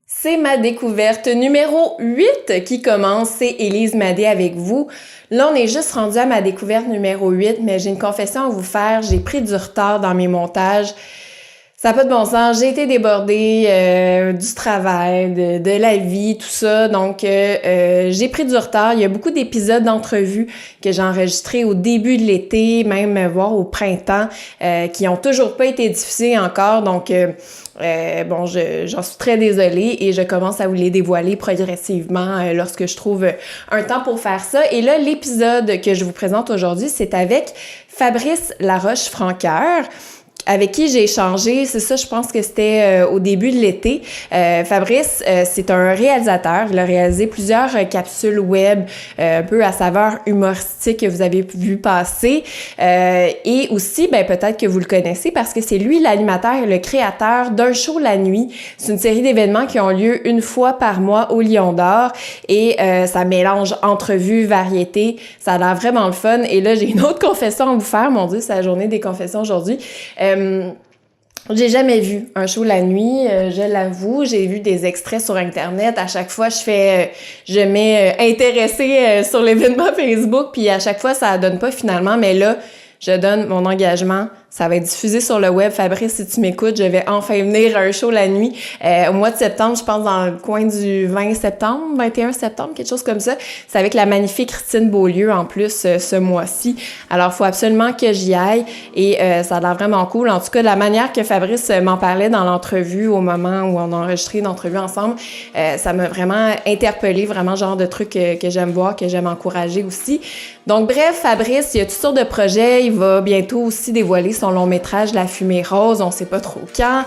C'est ma découverte numéro 8 qui commence. C'est Élise Madé avec vous. Là, on est juste rendu à ma découverte numéro 8, mais j'ai une confession à vous faire. J'ai pris du retard dans mes montages. Ça n'a pas de bon sens. J'ai été débordée du travail, de la vie, tout ça. Donc, j'ai pris du retard. Il y a beaucoup d'épisodes d'entrevues que j'ai enregistrés au début de l'été, même voire au printemps, qui ont toujours pas été diffusés encore. Donc, j'en suis très désolée et je commence à vous les dévoiler progressivement lorsque je trouve un temps pour faire ça. Et là, l'épisode que je vous présente aujourd'hui, c'est avec Fabrice Laroche-Francoeur, avec qui j'ai échangé, c'est ça, je pense que c'était au début de l'été. Fabrice, c'est un réalisateur. Il a réalisé plusieurs capsules web un peu à saveur humoristique que vous avez vu passer. Et aussi, peut-être que vous le connaissez parce que c'est lui l'animateur et le créateur d'un show la nuit. C'est une série d'événements qui ont lieu une fois par mois au Lion d'Or et ça mélange entrevues, variétés. Ça a l'air vraiment le fun. Et là, j'ai une autre confession à vous faire. Mon Dieu, c'est la journée des confessions aujourd'hui. J'ai jamais vu un show la nuit, je l'avoue. J'ai vu des extraits sur Internet. À chaque fois, je mets intéressé sur l'événement Facebook, puis à chaque fois, ça donne pas finalement. Mais là, je donne mon engagement. Ça va être diffusé sur le web. Fabrice, si tu m'écoutes, je vais enfin venir à un show la nuit. Au mois de septembre, je pense dans le coin du 20 septembre, 21 septembre, quelque chose comme ça. C'est avec la magnifique Christine Beaulieu en plus ce mois-ci. Alors, faut absolument que j'y aille et ça a l'air vraiment cool. En tout cas, de la manière que Fabrice m'en parlait dans l'entrevue au moment où on a enregistré l'entrevue ensemble, ça m'a vraiment interpellée, vraiment genre de truc que j'aime voir, que j'aime encourager aussi. Donc bref, Fabrice, il y a toutes sortes de projets. Il va bientôt aussi dévoiler son long-métrage La fumée rose, on sait pas trop quand.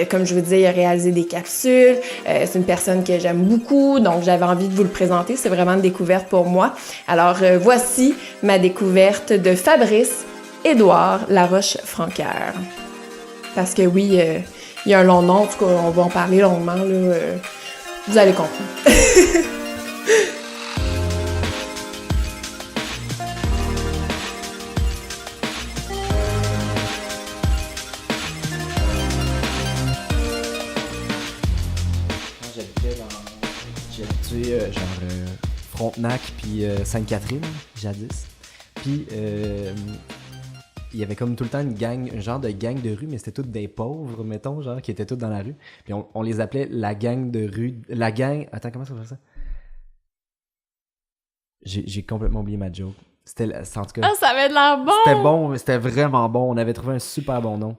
Comme je vous disais, il a réalisé des capsules. C'est une personne que j'aime beaucoup, donc j'avais envie de vous le présenter. C'est vraiment une découverte pour moi. Alors voici ma découverte de Fabrice Édouard Laroche-Francoeur. Parce que oui, il y a un long nom, en tout cas, on va en parler longuement, là. Vous allez comprendre. Frontenac puis Sainte-Catherine, jadis. Puis il y avait comme tout le temps une gang, un genre de gang de rue, mais c'était toutes des pauvres, mettons, genre, qui étaient toutes dans la rue. Puis on les appelait la gang de rue. La gang. Attends, comment ça fait ça? J'ai complètement oublié ma joke. En tout cas. Ah, ça avait de l'air bon! C'était bon, c'était vraiment bon. On avait trouvé un super bon nom.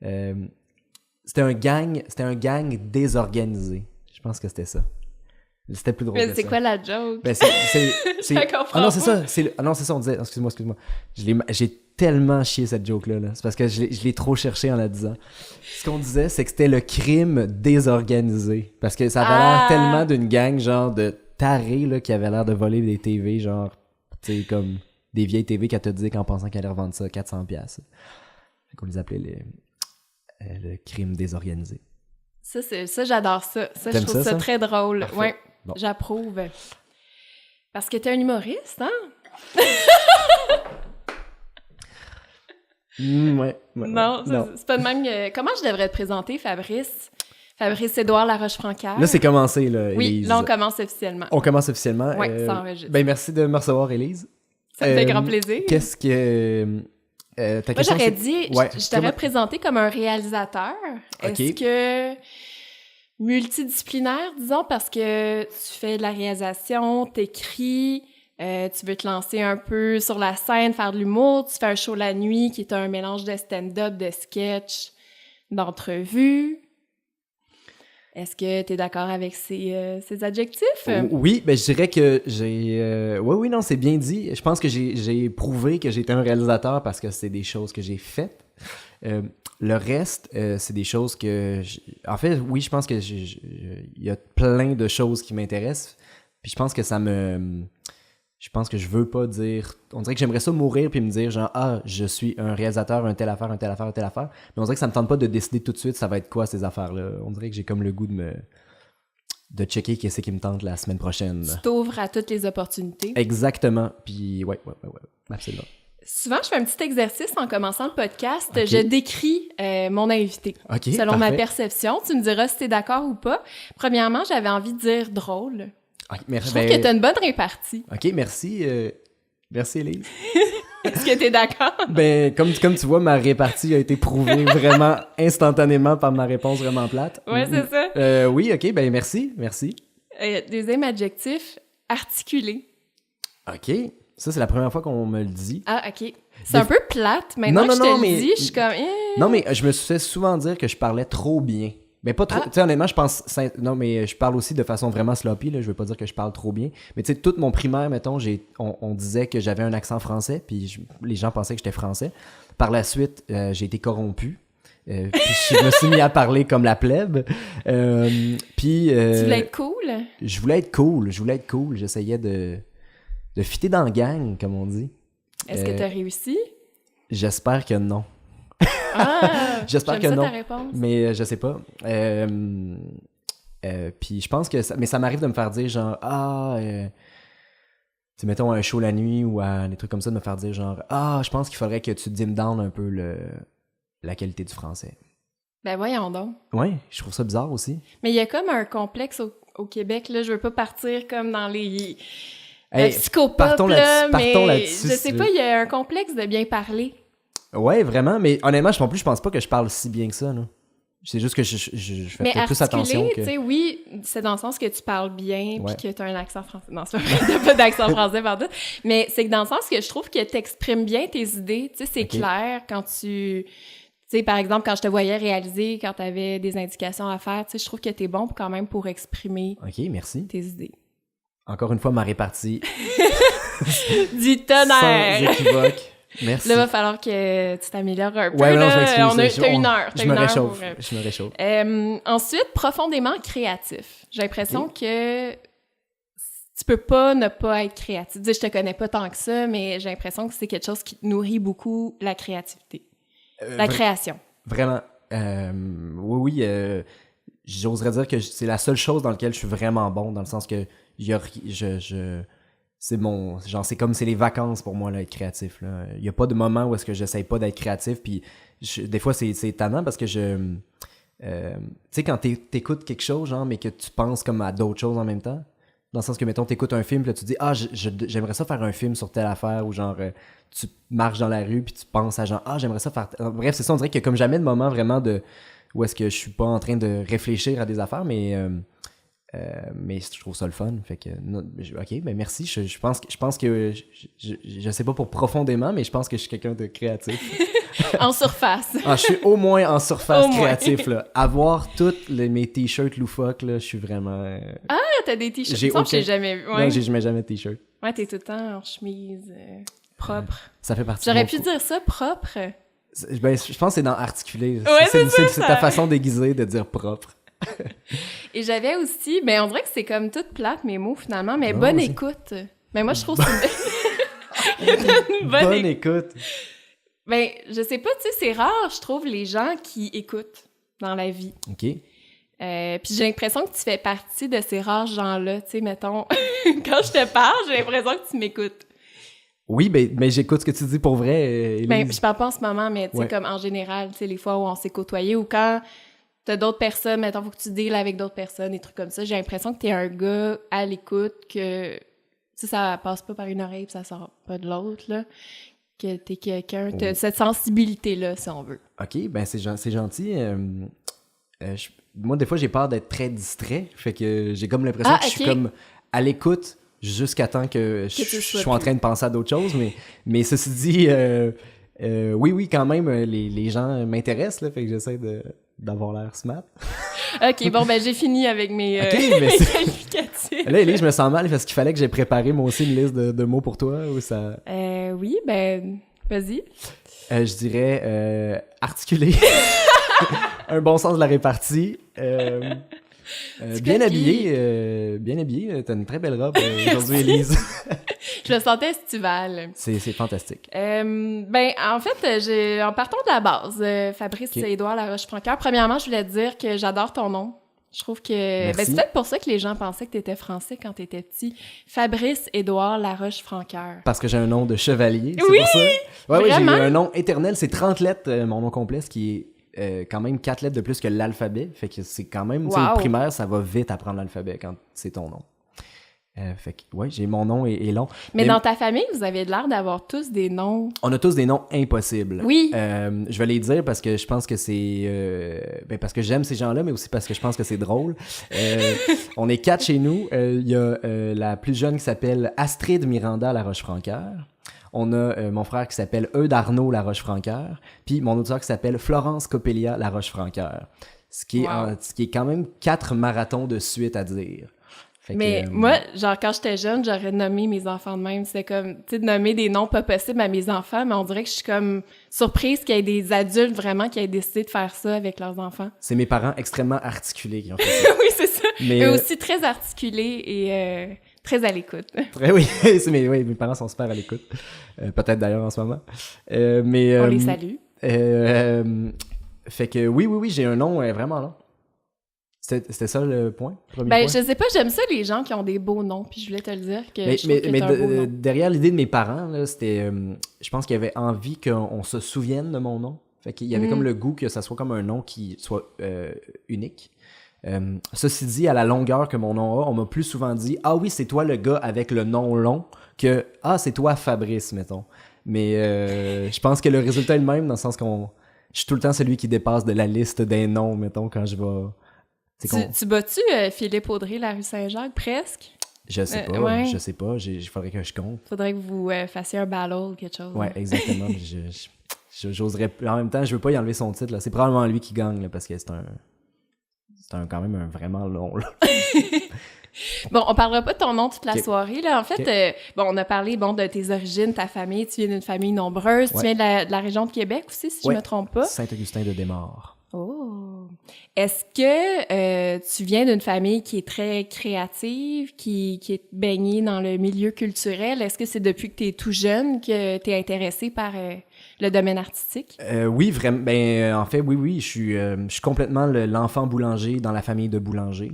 C'était un gang désorganisé. Je pense que c'était ça. C'était plus drôle. Mais c'est quoi la joke? Je la comprends Ah non, c'est pas. ça. Non, c'est ça, on disait. Excuse-moi. J'ai tellement chié cette joke-là. Là. C'est parce que je l'ai trop cherché en la disant. Ce qu'on disait, c'est que c'était le crime désorganisé. Parce que ça avait l'air tellement d'une gang, genre, de tarés, là, qui avait l'air de voler des TV, genre, tu sais, comme des vieilles TV qu'elle te dit qu'en pensant qu'elle allait revendre ça 400$. Fait qu'on les appelait le crime désorganisé. Ça, j'adore ça. Ça, je trouve ça très drôle. Parfait. Ouais, bon. J'approuve. Parce que t'es un humoriste, hein? Ouais. Non, c'est pas de même. Comment je devrais te présenter, Fabrice? Fabrice Édouard Laroche-Francoeur. Là, c'est commencé, là, Oui, Élise. là, on commence officiellement. On commence officiellement. Oui, ça enregistre. Merci de me recevoir, Élise. Ça me fait grand plaisir. Qu'est-ce que... ta Moi, question, j'aurais dit, ouais, je t'aurais présenté comme un réalisateur. Okay. Est-ce que multidisciplinaire, disons, parce que tu fais de la réalisation, t'écris, tu veux te lancer un peu sur la scène, faire de l'humour, tu fais un show la nuit qui est un mélange de stand-up, de sketch, d'entrevue. Est-ce que tu es d'accord avec ces adjectifs? Oui, je dirais que j'ai... Oui, non, c'est bien dit. Je pense que j'ai prouvé que j'étais un réalisateur parce que c'est des choses que j'ai faites. Le reste, c'est des choses que... En fait, oui, je pense que il y a plein de choses qui m'intéressent. Puis je pense que je pense que je veux pas dire... On dirait que j'aimerais ça mourir puis me dire genre, je suis un réalisateur, un telle affaire. Mais on dirait que ça me tente pas de décider tout de suite ça va être quoi ces affaires-là. On dirait que j'ai comme le goût de checker qu'est-ce qui me tente la semaine prochaine. Tu t'ouvres à toutes les opportunités. Exactement. Puis ouais, absolument. Souvent, je fais un petit exercice en commençant le podcast. Ok. Je décris mon invité. OK, Selon ma parfait. perception, tu me diras si t'es d'accord ou pas. Premièrement, j'avais envie de dire drôle. OK, Je trouve que t'as une bonne répartie. OK, merci. Merci, Élise. Est-ce que t'es d'accord? Ben, comme tu vois, ma répartie a été prouvée vraiment instantanément par ma réponse vraiment plate. Ouais, c'est ça. Oui, OK, ben merci. Deuxième adjectif, articulé. OK, ça, c'est la première fois qu'on me le dit. Ah, OK. C'est un peu plate. Maintenant que je te le dis, je suis comme... Non, mais je me suis fait souvent dire que je parlais trop bien. Mais pas trop... Ah. Tu sais, honnêtement, je pense... Non, mais je parle aussi de façon vraiment sloppy, là. Je veux pas dire que je parle trop bien. Mais tu sais, tout mon primaire, mettons, on disait que j'avais un accent français, puis les gens pensaient que j'étais français. Par la suite, j'ai été corrompu. Puis je me suis mis à parler comme la plèbe. Puis... Tu voulais être cool? Je voulais être cool. J'essayais de fitter dans la gang, comme on dit. Est-ce que t'as réussi? J'espère que non. Ah! J'espère j'aime que ça, non. ta réponse. Mais je sais pas. Puis je pense que... Mais ça m'arrive de me faire dire genre... tu sais, mettons un show la nuit ou des trucs comme ça, de me faire dire genre... je pense qu'il faudrait que tu dim down un peu la qualité du français. Ben voyons donc. Ouais, je trouve ça bizarre aussi. Mais il y a comme un complexe au Québec, là. Je veux pas partir comme dans les... Hey, psychopop, partons là, partons mais là-dessus, je si sais tu pas, veux. il y a un complexe de bien parler. Ouais, vraiment, mais honnêtement, non plus, je pense pas que je parle si bien que ça, là. C'est juste que je fais Mais peut-être plus attention articulé, que... tu sais, oui, c'est dans le sens que tu parles bien Ouais. puis que tu as un accent français. Non, c'est pas vrai, t'as pas d'accent français pardon. Mais c'est que dans le sens que je trouve que t'exprimes bien tes idées. Tu sais, c'est Ok. clair quand tu... Tu sais, par exemple, quand je te voyais réaliser, quand t'avais des indications à faire, tu sais, je trouve que t'es bon quand même pour exprimer OK, merci. tes idées. Encore une fois, ma répartie. Du Sans tonnerre! équivoque. Merci. Là, il va falloir que tu t'améliores un peu. Ouais, non, là. je m'excuse. T'as une heure. Je me réchauffe. Je me réchauffe. Ensuite, profondément créatif. J'ai l'impression que tu peux pas ne pas être créatif. Je te connais pas tant que ça, mais j'ai l'impression que c'est quelque chose qui te nourrit beaucoup la créativité. La création. Vraiment. Oui, j'oserais dire que c'est la seule chose dans laquelle je suis vraiment bon, dans le sens que c'est mon... Genre, c'est les vacances pour moi, là, être créatif, là. Il y a pas de moment où est-ce que j'essaye pas d'être créatif, puis des fois, c'est étonnant parce que tu sais, quand t'écoutes quelque chose, genre, mais que tu penses comme à d'autres choses en même temps, dans le sens que, mettons, t'écoutes un film, puis là, tu dis « Ah, j'aimerais ça faire un film sur telle affaire », ou genre, tu marches dans la rue, puis tu penses à genre « Ah, j'aimerais ça faire... » Bref, c'est ça, on dirait qu'il y a comme jamais de moment vraiment de... où est-ce que je suis pas en train de réfléchir à des affaires, mais je trouve ça le fun. Fait que, OK, ben merci. Je pense que je sais pas pour profondément, mais je pense que je suis quelqu'un de créatif. En surface. Je suis au moins en surface Au moins. créatif, là. Avoir tous mes t-shirts loufoques, là, je suis vraiment... Ah, t'as des t-shirts. J'ai Il me semble que aucun- j'ai jamais vu. Ouais, Non, je mets jamais de t-shirt. ouais, t'es tout le temps en chemise propre. Ça fait partie J'aurais de pu mon... dire ça, propre. Ben, je pense que c'est dans articuler. Ouais, C'est ta façon déguisée de dire propre. Et j'avais aussi, ben on dirait que c'est comme toute plate mes mots finalement, mais Non, bonne vas-y. écoute. Ben moi je trouve que c'est une bonne Bonne écoute. écoute. Ben je sais pas, tu sais, c'est rare, je trouve, les gens qui écoutent dans la vie. OK. Puis j'ai l'impression que tu fais partie de ces rares gens-là, tu sais, mettons, quand je te parle, j'ai l'impression que tu m'écoutes. Oui, mais j'écoute ce que tu dis pour vrai, Élise. Ben je parle pas en ce moment, mais tu sais, Ouais. comme en général, tu sais, les fois où on s'est côtoyés ou quand t'as d'autres personnes, mettons, faut que tu deals avec d'autres personnes, des trucs comme ça, j'ai l'impression que t'es un gars à l'écoute, que tu sais, ça passe pas par une oreille pis ça sort pas de l'autre, là, que t'es quelqu'un, t'as cette sensibilité-là, si on veut. OK, ben c'est gentil. Moi, des fois, j'ai peur d'être très distrait, fait que j'ai comme l'impression que je suis ok. comme à l'écoute jusqu'à temps que je tu sois suis en plus. train de penser à d'autres choses, mais ceci dit, oui, quand même, les gens m'intéressent, là, fait que j'essaie d'avoir l'air smart. OK, bon, ben j'ai fini avec mes, OK, mais mes c'est- qualificatifs. Là, Élise, je me sens mal parce qu'il fallait que j'ai préparé moi aussi une liste de mots pour toi, ou ça... Oui, ben, vas-y. Je dirais articulé. Un bon sens de la répartie. Bien habillé. T'as une très belle robe aujourd'hui, Élise. Je me sentais estivale. C'est fantastique. Ben, en fait, en partant de la base, Fabrice Ok. Édouard Laroche-Francoeur, premièrement, je voulais te dire que j'adore ton nom. Je trouve que... Ben, c'est peut-être pour ça que les gens pensaient que t'étais français quand t'étais petit. Fabrice-Édouard Laroche-Francoeur. Parce que j'ai un nom de chevalier, c'est oui! pour ça. Ouais, j'ai Vraiment? un nom éternel. C'est 30 lettres, mon nom complet, ce qui est quand même 4 lettres de plus que l'alphabet. Fait que c'est quand même... Tu sais, au primaire, ça va vite apprendre l'alphabet quand c'est ton nom. Fait que, ouais, j'ai mon nom est long. Mais dans ta famille, vous avez l'air d'avoir tous des noms... On a tous des noms impossibles. Oui. Je vais les dire parce que je pense que c'est... parce que j'aime ces gens-là, mais aussi parce que je pense que c'est drôle. On est 4 chez nous. Il y a la plus jeune qui s'appelle Astrid Miranda Laroche-Francoeur. On a mon frère qui s'appelle Eudes Arnaud Laroche-Francoeur. Puis mon autre sœur qui s'appelle Florence Coppelia Laroche-Francoeur. Ce qui est quand même 4 marathons de suite à dire. Mais moi, genre, quand j'étais jeune, j'aurais nommé mes enfants de même. C'était comme, tu sais, de nommer des noms pas possibles à mes enfants, mais on dirait que je suis comme surprise qu'il y ait des adultes vraiment qui aient décidé de faire ça avec leurs enfants. C'est mes parents extrêmement articulés qui ont fait ça. Oui, c'est ça. Mais eux aussi très articulés et très à l'écoute. Oui, mes parents sont super à l'écoute. Peut-être d'ailleurs en ce moment. Mais on les salue. Fait que oui, j'ai un nom vraiment long. C'était ça le point? Ben, je sais pas, j'aime ça les gens qui ont des beaux noms, puis je voulais te le dire que je trouve que t'as un beau nom. Derrière l'idée de mes parents, là, c'était... je pense qu'ils avaient envie qu'on se souvienne de mon nom. Fait qu'il y avait comme le goût que ça soit comme un nom qui soit unique. Ceci dit, à la longueur que mon nom a, on m'a plus souvent dit « Ah oui, c'est toi le gars avec le nom long » que « Ah, c'est toi Fabrice, mettons. » Mais je pense que le résultat est le même, dans le sens qu'on... Je suis tout le temps celui qui dépasse de la liste des noms, mettons, quand je vais... Tu bats-tu Philippe Audrey, la rue Saint-Jacques, presque? Je sais pas, il faudrait que je compte. Faudrait que vous fassiez un battle ou quelque chose. Ouais, exactement. J'oserais... En même temps, je veux pas y enlever son titre, là. C'est probablement lui qui gagne, là, parce que c'est quand même un vraiment long, là. Bon, on parlera pas de ton nom toute la soirée, là. En fait, on a parlé, de tes origines, ta famille. Tu viens d'une famille nombreuse. Tu viens de la région de Québec aussi, si je me trompe pas. Saint-Augustin-de-Desmaures. Oh! Est-ce que tu viens d'une famille qui est très créative, qui est baignée dans le milieu culturel? Est-ce que c'est depuis que tu es tout jeune que tu es intéressé par le domaine artistique? Oui, vraiment. Ben, en fait, oui. Je suis complètement l'enfant boulanger dans la famille de boulangers.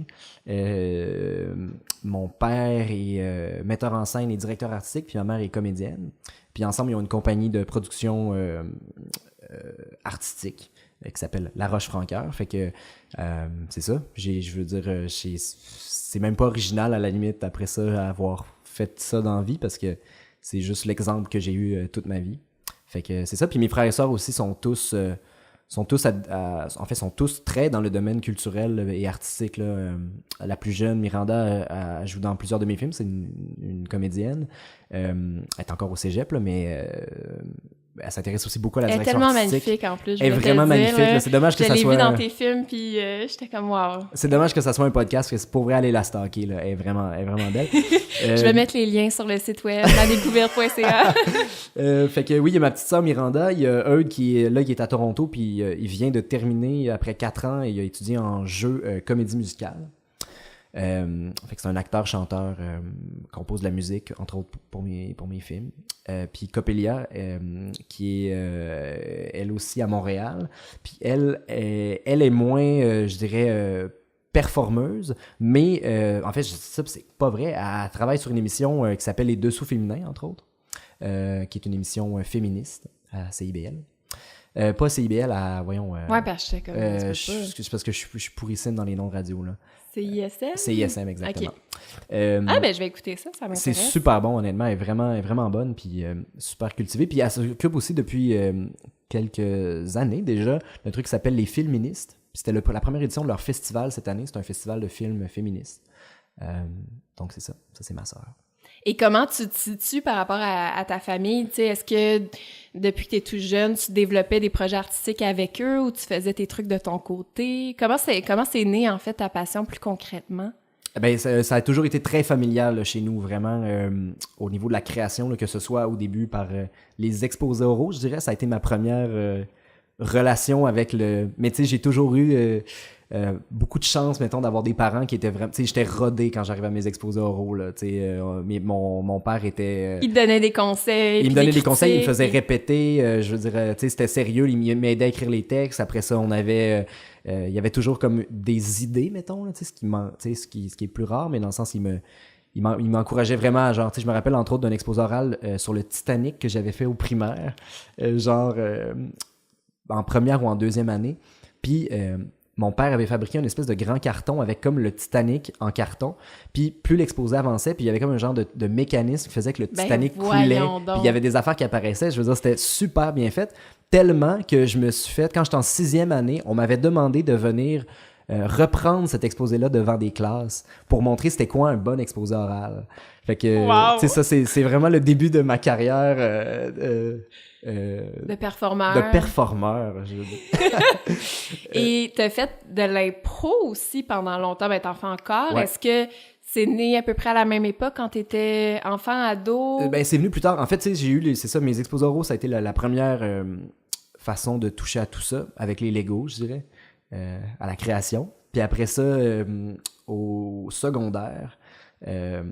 Mon père est metteur en scène et directeur artistique, puis ma mère est comédienne. Puis ensemble, ils ont une compagnie de production artistique qui s'appelle La Roche-Francoeur. Fait que c'est ça. Je veux dire, c'est même pas original à la limite après ça avoir fait ça dans la vie, parce que c'est juste l'exemple que j'ai eu toute ma vie. Fait que c'est ça. Puis mes frères et sœurs aussi sont tous très dans le domaine culturel et artistique, là. La plus jeune, Miranda, joue dans plusieurs de mes films. C'est une comédienne. Elle est encore au cégep, là, mais elle s'intéresse aussi beaucoup à la direction artistique. Elle est tellement magnifique, en plus. Elle est vraiment magnifique. Là. C'est dommage que ça soit... Je l'ai vue dans tes films, puis j'étais comme « wow ». C'est dommage que ça soit un podcast, parce que c'est pour vrai aller la stalker. Là. Elle est vraiment belle. Je vais mettre les liens sur le site web, ladécouverte.ca. Fait que oui, il y a ma petite sœur Miranda. Il y a Eudes qui est à Toronto, puis il vient de terminer après 4 ans, et il a étudié en jeu comédie musicale. Fait que c'est un acteur-chanteur, compose de la musique, entre autres pour mes films. Puis Coppelia, qui est elle aussi à Montréal. Puis elle est moins, je dirais, performeuse, mais en fait, je dis ça, c'est pas vrai. Elle travaille sur une émission qui s'appelle Les Dessous féminins, entre autres, qui est une émission féministe à CIBL. Pas CIBL, voyons... ouais, parce que c'est parce que je suis pourrissime dans les noms de radio, là. C'est ISM? C'est ISM, exactement. Okay. Ben je vais écouter ça m'intéresse. C'est super bon, honnêtement. Elle est vraiment bonne, puis super cultivée. Puis elle s'occupe aussi depuis quelques années déjà d'un truc qui s'appelle les Filministes. Puis c'était la première édition de leur festival cette année. C'est un festival de films féministes. Donc c'est ça. Ça, c'est ma sœur. Et comment tu te situes par rapport à ta famille? Tu sais, est-ce que depuis que tu es tout jeune, tu développais des projets artistiques avec eux ou tu faisais tes trucs de ton côté? Comment c'est né, en fait, ta passion plus concrètement? Ben, ça a toujours été très familial là, chez nous, vraiment, au niveau de la création, là, que ce soit au début par les exposés oraux, je dirais. Ça a été ma première relation avec le... Mais tu sais, j'ai toujours eu... beaucoup de chance, mettons, d'avoir des parents qui étaient vraiment... Tu sais, j'étais rodé quand j'arrivais à mes exposés oraux, là. Tu sais, mon père était... il te donnait des conseils. Il me donnait des conseils, il me faisait répéter. Je veux dire, tu sais, c'était sérieux. Il m'aidait à écrire les textes. Après ça, on avait... il y avait toujours comme des idées, mettons, là, tu sais, ce qui est plus rare, mais dans le sens, il m'encourageait vraiment à, genre, tu sais, je me rappelle entre autres d'un exposé oral sur le Titanic que j'avais fait au primaire, en première ou en deuxième année. Puis mon père avait fabriqué une espèce de grand carton avec comme le Titanic en carton. Puis plus l'exposé avançait, puis il y avait comme un genre de mécanisme qui faisait que le Titanic coulait. Puis il y avait des affaires qui apparaissaient. Je veux dire, c'était super bien fait. Tellement que je me suis fait, quand j'étais en sixième année, on m'avait demandé de venir reprendre cet exposé-là devant des classes pour montrer c'était quoi un bon exposé oral. Fait que, tu sais, ça, c'est vraiment le début de ma carrière de performeur. De performeur, je veux dire. Et t'as fait de l'impro aussi pendant longtemps, ben t'en fais encore. Ouais. Est-ce que c'est né à peu près à la même époque quand t'étais enfant, ado? Ben, c'est venu plus tard. En fait, tu sais, j'ai eu, c'est ça, mes exposés oraux, ça a été la première façon de toucher à tout ça, avec les Legos, je dirais, à la création. Puis après ça, au secondaire, en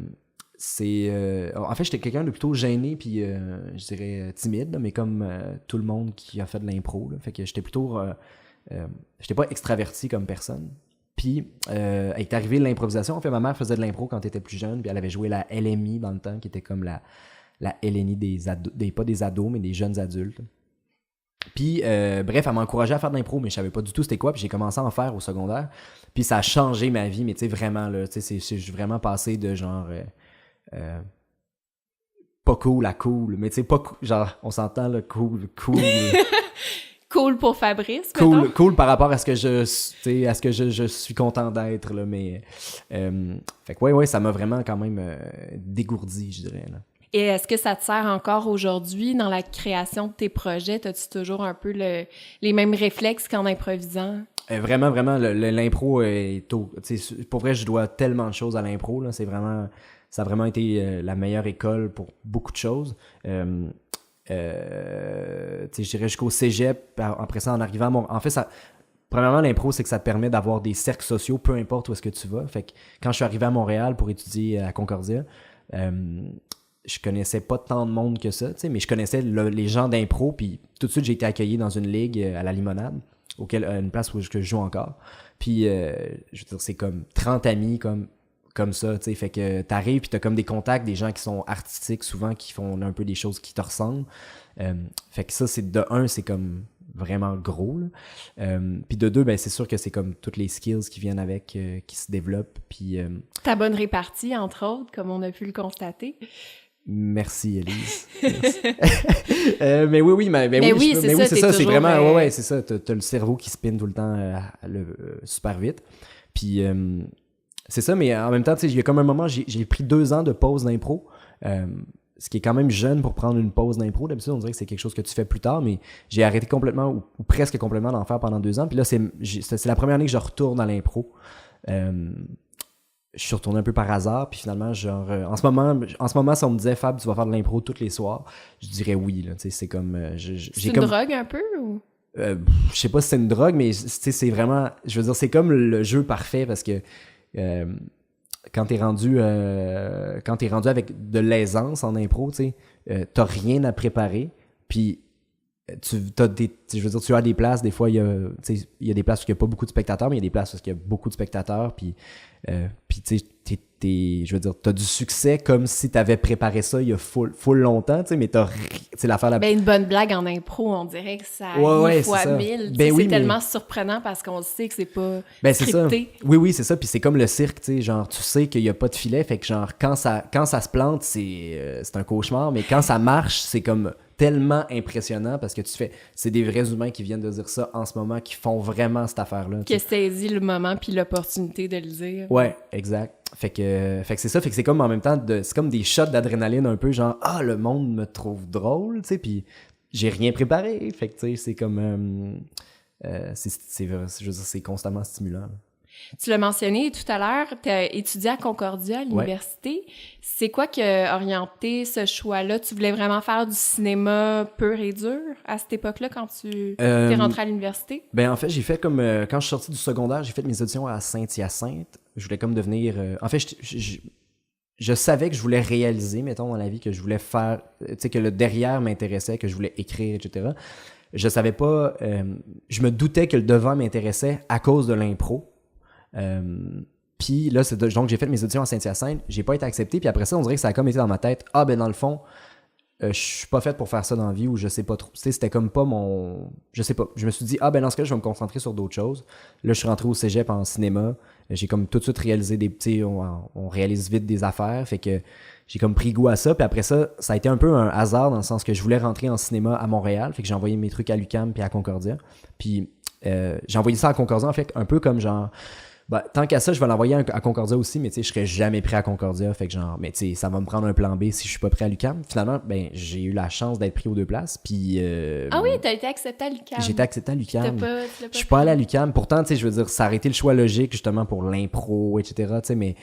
fait, j'étais quelqu'un de plutôt gêné, puis je dirais timide, là, mais comme tout le monde qui a fait de l'impro, là. Fait que j'étais plutôt... j'étais pas extraverti comme personne. Puis, est arrivé l'improvisation. En fait, ma mère faisait de l'impro quand elle était plus jeune, puis elle avait joué la LMI dans le temps, qui était comme la LNI pas des ados, mais des jeunes adultes. Puis, bref, elle m'a encouragé à faire de l'impro, mais je savais pas du tout c'était quoi, puis j'ai commencé à en faire au secondaire. Puis ça a changé ma vie, mais tu sais, vraiment, là, tu sais, c'est vraiment passé de genre... pas cool à cool, mais tu sais, pas cool, genre, on s'entend, là, cool. Cool pour Fabrice, cool par rapport à ce que je suis content d'être, là, mais... fait que ouais, ça m'a vraiment quand même dégourdi, je dirais, là. Et est-ce que ça te sert encore aujourd'hui dans la création de tes projets? T'as-tu toujours un peu les mêmes réflexes qu'en improvisant? Vraiment, l'impro est pour vrai, je dois tellement de choses à l'impro, là. Ça a vraiment été la meilleure école pour beaucoup de choses. Je dirais jusqu'au cégep, après ça, en arrivant en fait, premièrement, l'impro, c'est que ça te permet d'avoir des cercles sociaux, peu importe où est-ce que tu vas. Fait que quand je suis arrivé à Montréal pour étudier à Concordia, je connaissais pas tant de monde que ça, mais je connaissais les gens d'impro, puis tout de suite, j'ai été accueilli dans une ligue à la Limonade, une place où je joue encore. Puis, je veux dire, c'est comme 30 amis, comme ça, tu sais, fait que t'arrives puis t'as comme des contacts, des gens qui sont artistiques souvent, qui font un peu des choses qui te ressemblent. Fait que ça, c'est de un, c'est comme vraiment gros, là. Puis de deux, ben c'est sûr que c'est comme toutes les skills qui viennent avec, qui se développent. Puis ta bonne répartie, entre autres, comme on a pu le constater. Merci, Élise. Merci. Mais oui, c'est ça, c'est vraiment, ouais, c'est ça, t'as le cerveau qui spinne tout le temps super vite. Puis c'est ça, mais en même temps, tu sais, il y a comme un moment, j'ai pris 2 ans de pause d'impro, ce qui est quand même jeune pour prendre une pause d'impro. D'habitude, on dirait que c'est quelque chose que tu fais plus tard, mais j'ai arrêté complètement ou presque complètement d'en faire pendant 2 ans. Puis là, c'est la première année que je retourne à l'impro. Je suis retourné un peu par hasard, puis finalement, genre, en ce moment, si on me disait, Fab, tu vas faire de l'impro tous les soirs, je dirais oui, là, tu sais, c'est comme... c'est une drogue un peu, ou? Je sais pas si c'est une drogue, mais tu sais, c'est vraiment... Je veux dire, c'est comme le jeu parfait, parce que quand t'es rendu avec de l'aisance en impro, tu sais, t'as rien à préparer, puis tu as des places, des fois, il y a des places où il n'y a pas beaucoup de spectateurs, mais il y a des places où il y a beaucoup de spectateurs, puis tu sais, je veux dire, t'as du succès comme si t'avais préparé ça il y a full longtemps, tu sais, mais c'est l'affaire Ben, une bonne blague en impro, on dirait que ça arrive fois 1000. Ben c'est tellement surprenant parce qu'on sait que c'est pas scripté. C'est ça. Oui, c'est ça, puis c'est comme le cirque, tu sais, genre, tu sais qu'il y a pas de filet, fait que genre, quand ça se plante, c'est un cauchemar, mais quand ça marche, c'est comme tellement impressionnant parce que c'est des vrais humains qui viennent de dire ça en ce moment, qui font vraiment cette affaire-là. Qui a saisi le moment puis l'opportunité de le dire. Ouais, exact. Fait que c'est ça, fait que c'est comme en même temps, c'est comme des shots d'adrénaline un peu, genre, le monde me trouve drôle, tu sais, puis j'ai rien préparé. Fait que, tu sais, c'est comme, je veux dire, c'est constamment stimulant. Tu l'as mentionné tout à l'heure, tu as étudié à Concordia, à l'université. C'est quoi qui a orienté ce choix-là? Tu voulais vraiment faire du cinéma pur et dur à cette époque-là, quand tu t'es rentré à l'université? Ben en fait, j'ai fait comme... quand je suis sorti du secondaire, j'ai fait mes auditions à Saint-Hyacinthe. Je voulais comme devenir... en fait, je savais que je voulais réaliser, mettons, dans la vie, que je voulais faire... Tu sais, que le derrière m'intéressait, que je voulais écrire, etc. Je savais pas... je me doutais que le devant m'intéressait à cause de l'impro. Puis là, donc j'ai fait mes auditions à Saint-Hyacinthe, j'ai pas été accepté, puis après ça, on dirait que ça a comme été dans ma tête, ah ben dans le fond, je suis pas fait pour faire ça dans la vie, ou je sais pas trop. Tu sais, c'était comme pas mon... Je sais pas. Je me suis dit, ah ben dans ce cas, je vais me concentrer sur d'autres choses. Là, je suis rentré au cégep en cinéma, j'ai comme tout de suite réalisé des petits... On réalise vite des affaires, fait que j'ai comme pris goût à ça, puis après ça, ça a été un peu un hasard, dans le sens que je voulais rentrer en cinéma à Montréal, fait que j'ai envoyé mes trucs à l'UQAM puis à Concordia, puis j'ai envoyé ça à Concordia, en fait, un peu comme genre... Ben, tant qu'à ça, je vais l'envoyer à Concordia aussi, mais tu sais, je serais jamais prêt à Concordia. Fait que genre, mais tu sais, ça va me prendre un plan B si je suis pas prêt à l'UQAM. Finalement, ben, j'ai eu la chance d'être pris aux deux places. Puis. Ah oui, t'as été accepté à l'UQAM. J'ai été accepté à l'UQAM. Je suis pas allé à l'UQAM. Pourtant, tu sais, je veux dire, ça aurait été le choix logique, justement, pour l'impro, etc. Tu sais, mais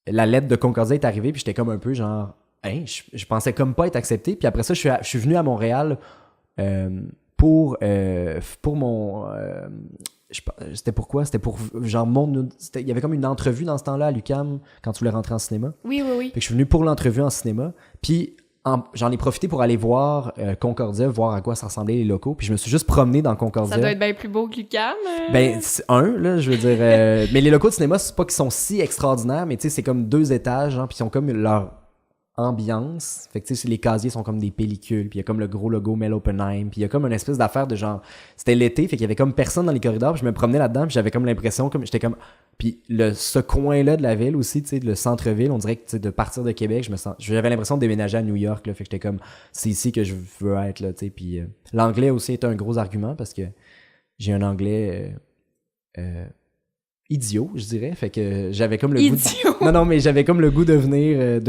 la lettre de Concordia est arrivée, puis j'étais comme un peu genre, hein, je pensais comme pas être accepté. Puis après ça, je suis venu à Montréal pour mon. C'était pourquoi? C'était pour genre il y avait comme une entrevue dans ce temps-là à l'UQAM quand tu voulais rentrer en cinéma. Oui. Fait que je suis venu pour l'entrevue en cinéma. Puis j'en ai profité pour aller voir Concordia, voir à quoi ça ressemblait les locaux. Puis je me suis juste promené dans Concordia. Ça doit être bien plus beau que l'UQAM. Ben, là, je veux dire... mais les locaux de cinéma, c'est pas qu'ils sont si extraordinaires, mais tu sais, c'est comme 2 étages, hein, puis ils ont comme leur ambiance. Fait que tu sais, les casiers sont comme des pellicules, puis il y a comme le gros logo Mel Oppenheim, puis il y a comme une espèce d'affaire de genre... C'était l'été, fait qu'il y avait comme personne dans les corridors, puis je me promenais là-dedans, puis j'avais comme l'impression, comme j'étais comme... Puis ce coin-là de la ville aussi, tu sais, le centre-ville, on dirait que de partir de Québec, j'avais l'impression de déménager à New York, là, fait que j'étais comme, c'est ici que je veux être, là, tu sais. Puis l'anglais aussi est un gros argument, parce que j'ai un anglais... idiot, je dirais. Fait que j'avais comme le goût... Non, mais j'avais comme le goût de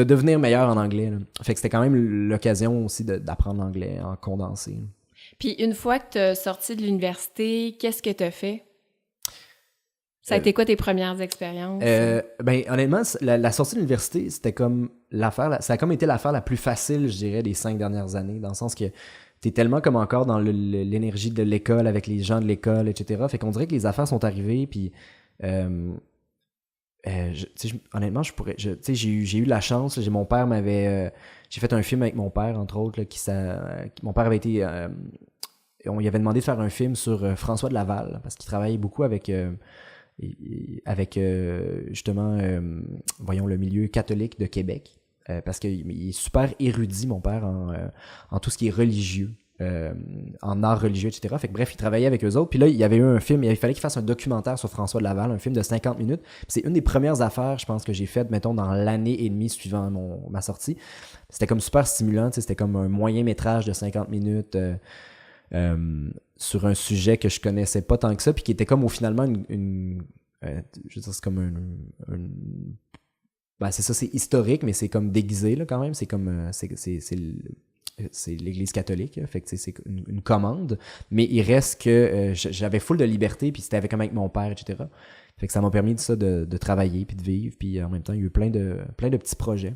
devenir meilleur en anglais. Là. Fait que c'était quand même l'occasion aussi d'apprendre l'anglais en condensé. Là. Puis une fois que tu as sorti de l'université, qu'est-ce que tu as fait? Ça a été quoi tes premières expériences? Ben honnêtement, la sortie de l'université, c'était comme ça a comme été l'affaire la plus facile, je dirais, des 5 dernières années, dans le sens que t'es tellement comme encore dans l'énergie de l'école, avec les gens de l'école, etc. Fait qu'on dirait que les affaires sont arrivées, puis... honnêtement, j'ai eu la chance. Mon père m'avait... j'ai fait un film avec mon père, entre autres. Là, mon père avait été... on lui avait demandé de faire un film sur François de Laval, parce qu'il travaillait beaucoup avec justement, voyons, le milieu catholique de Québec. Parce qu'il est super érudit, mon père, en tout ce qui est religieux. En art religieux, etc. Fait que bref, il travaillait avec eux autres. Puis là, il y avait eu un film, il fallait qu'il fasse un documentaire sur François de Laval, un film de 50 minutes. Puis c'est une des premières affaires, je pense, que j'ai faites, mettons, dans l'année et demie suivant ma sortie. C'était comme super stimulant, c'était comme un moyen métrage de 50 minutes sur un sujet que je connaissais pas tant que ça, puis qui était comme finalement je veux dire, c'est comme ben c'est ça, c'est historique, mais c'est comme déguisé, là, quand même. C'est comme... c'est l'église catholique, fait que c'est une commande, mais il reste que j'avais full de liberté, puis c'était avec mon père, etc. Fait que ça m'a permis de travailler, puis de vivre, puis en même temps, il y a eu plein de petits projets.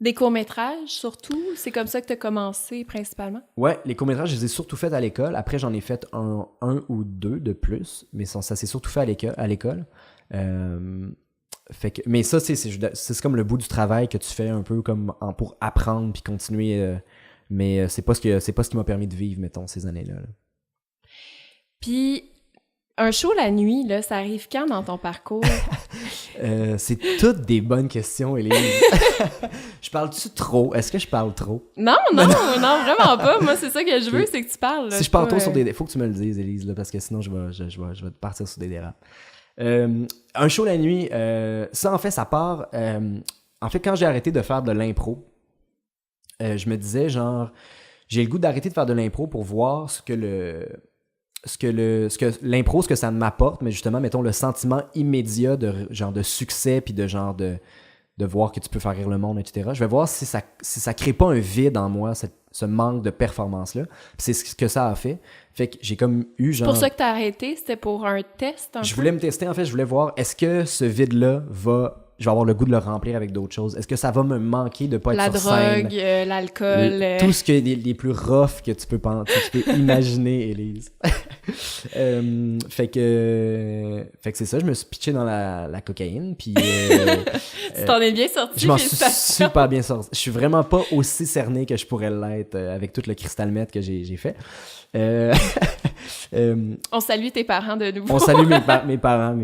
Des courts-métrages, surtout? C'est comme ça que tu as commencé, principalement? Ouais, les courts-métrages, je les ai surtout faits à l'école. Après, j'en ai fait un ou deux de plus, mais ça s'est surtout fait à l'école. Fait que, mais ça, c'est comme le bout du travail que tu fais un peu comme pour apprendre puis continuer... mais c'est pas ce qui m'a permis de vivre, mettons, ces années-là. Là. Puis, un show la nuit, là, ça arrive quand dans ton parcours? C'est toutes des bonnes questions, Élise. Je parle-tu trop? Est-ce que je parle trop? Non, vraiment pas. Moi, c'est ça que je veux, c'est que tu parles. Là, si je parle trop sur des... Faut que tu me le dises, Élise, là, parce que sinon, je vais te partir sur des dérapes. Un show la nuit, ça, en fait, ça part... en fait, quand j'ai arrêté de faire de l'impro, je me disais, genre, j'ai le goût d'arrêter de faire de l'impro pour voir ce que l'impro, ce que ça m'apporte, mais justement, mettons, le sentiment immédiat de succès, puis de voir que tu peux faire rire le monde, etc. Je vais voir si ça crée pas un vide en moi, ce manque de performance-là. Puis c'est ce que ça a fait. Fait que j'ai comme eu genre... C'est pour ça que t'as arrêté? C'était pour un test? Je voulais me tester, en fait. Je voulais voir, est-ce que ce vide-là je vais avoir le goût de le remplir avec d'autres choses? Est-ce que ça va me manquer de pas être sur scène? La drogue, l'alcool... Tout ce qui est les plus rough que tu peux imaginer, Élise. Fait que c'est ça, je me suis pitché dans la cocaïne, puis... tu t'en es bien sorti, je m'en suis super bien sorti. Je suis vraiment pas aussi cerné que je pourrais l'être avec tout le cristal meth que j'ai fait. On salue tes parents de nouveau. On salue mes parents.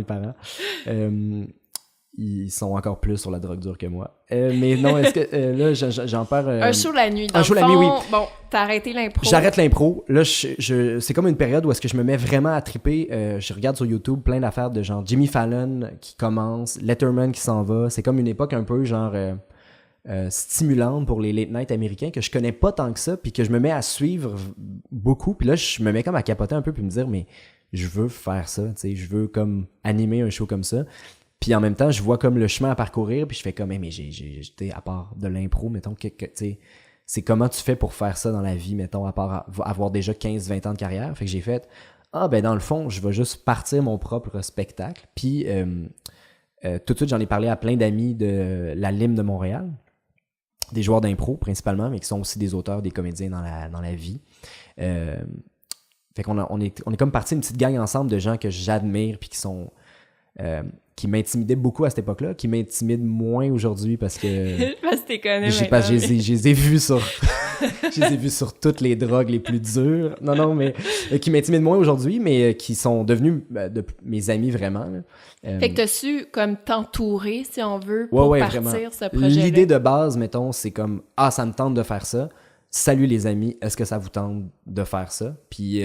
Ils sont encore plus sur la drogue dure que moi. Mais non, est-ce que là, j'en perds... Un show la nuit. Un show la nuit, oui. Bon, t'as arrêté l'impro. J'arrête l'impro. Là, c'est comme une période où est-ce que je me mets vraiment à triper. Je regarde sur YouTube plein d'affaires de genre Jimmy Fallon qui commence, Letterman qui s'en va. C'est comme une époque un peu genre stimulante pour les late night américains que je connais pas tant que ça, puis que je me mets à suivre beaucoup. Puis là, je me mets comme à capoter un peu puis me dire, mais je veux faire ça, tu sais, je veux comme animer un show comme ça. Puis en même temps, je vois comme le chemin à parcourir, puis je fais comme, mais j'ai à part de l'impro, mettons, tu sais, c'est comment tu fais pour faire ça dans la vie, mettons, à part avoir déjà 15-20 ans de carrière. Fait que j'ai fait, ben dans le fond, je vais juste partir mon propre spectacle. Puis tout de suite, j'en ai parlé à plein d'amis de la Lime de Montréal, des joueurs d'impro principalement, mais qui sont aussi des auteurs, des comédiens dans la vie. Fait qu'on est comme parti une petite gang ensemble de gens que j'admire, puis qui sont... qui m'intimidaient beaucoup à cette époque-là, qui m'intimident moins aujourd'hui parce que... parce que t'es connu parce que je les ai vus sur... je les ai vus sur toutes les drogues les plus dures. Non, mais qui m'intimident moins aujourd'hui, mais qui sont devenus mes amis vraiment. Fait que t'as su comme t'entourer, si on veut, pour partir vraiment. Ce projet-là. L'idée de base, mettons, c'est comme « Ah, ça me tente de faire ça. Salut les amis, est-ce que ça vous tente de faire ça? » Puis...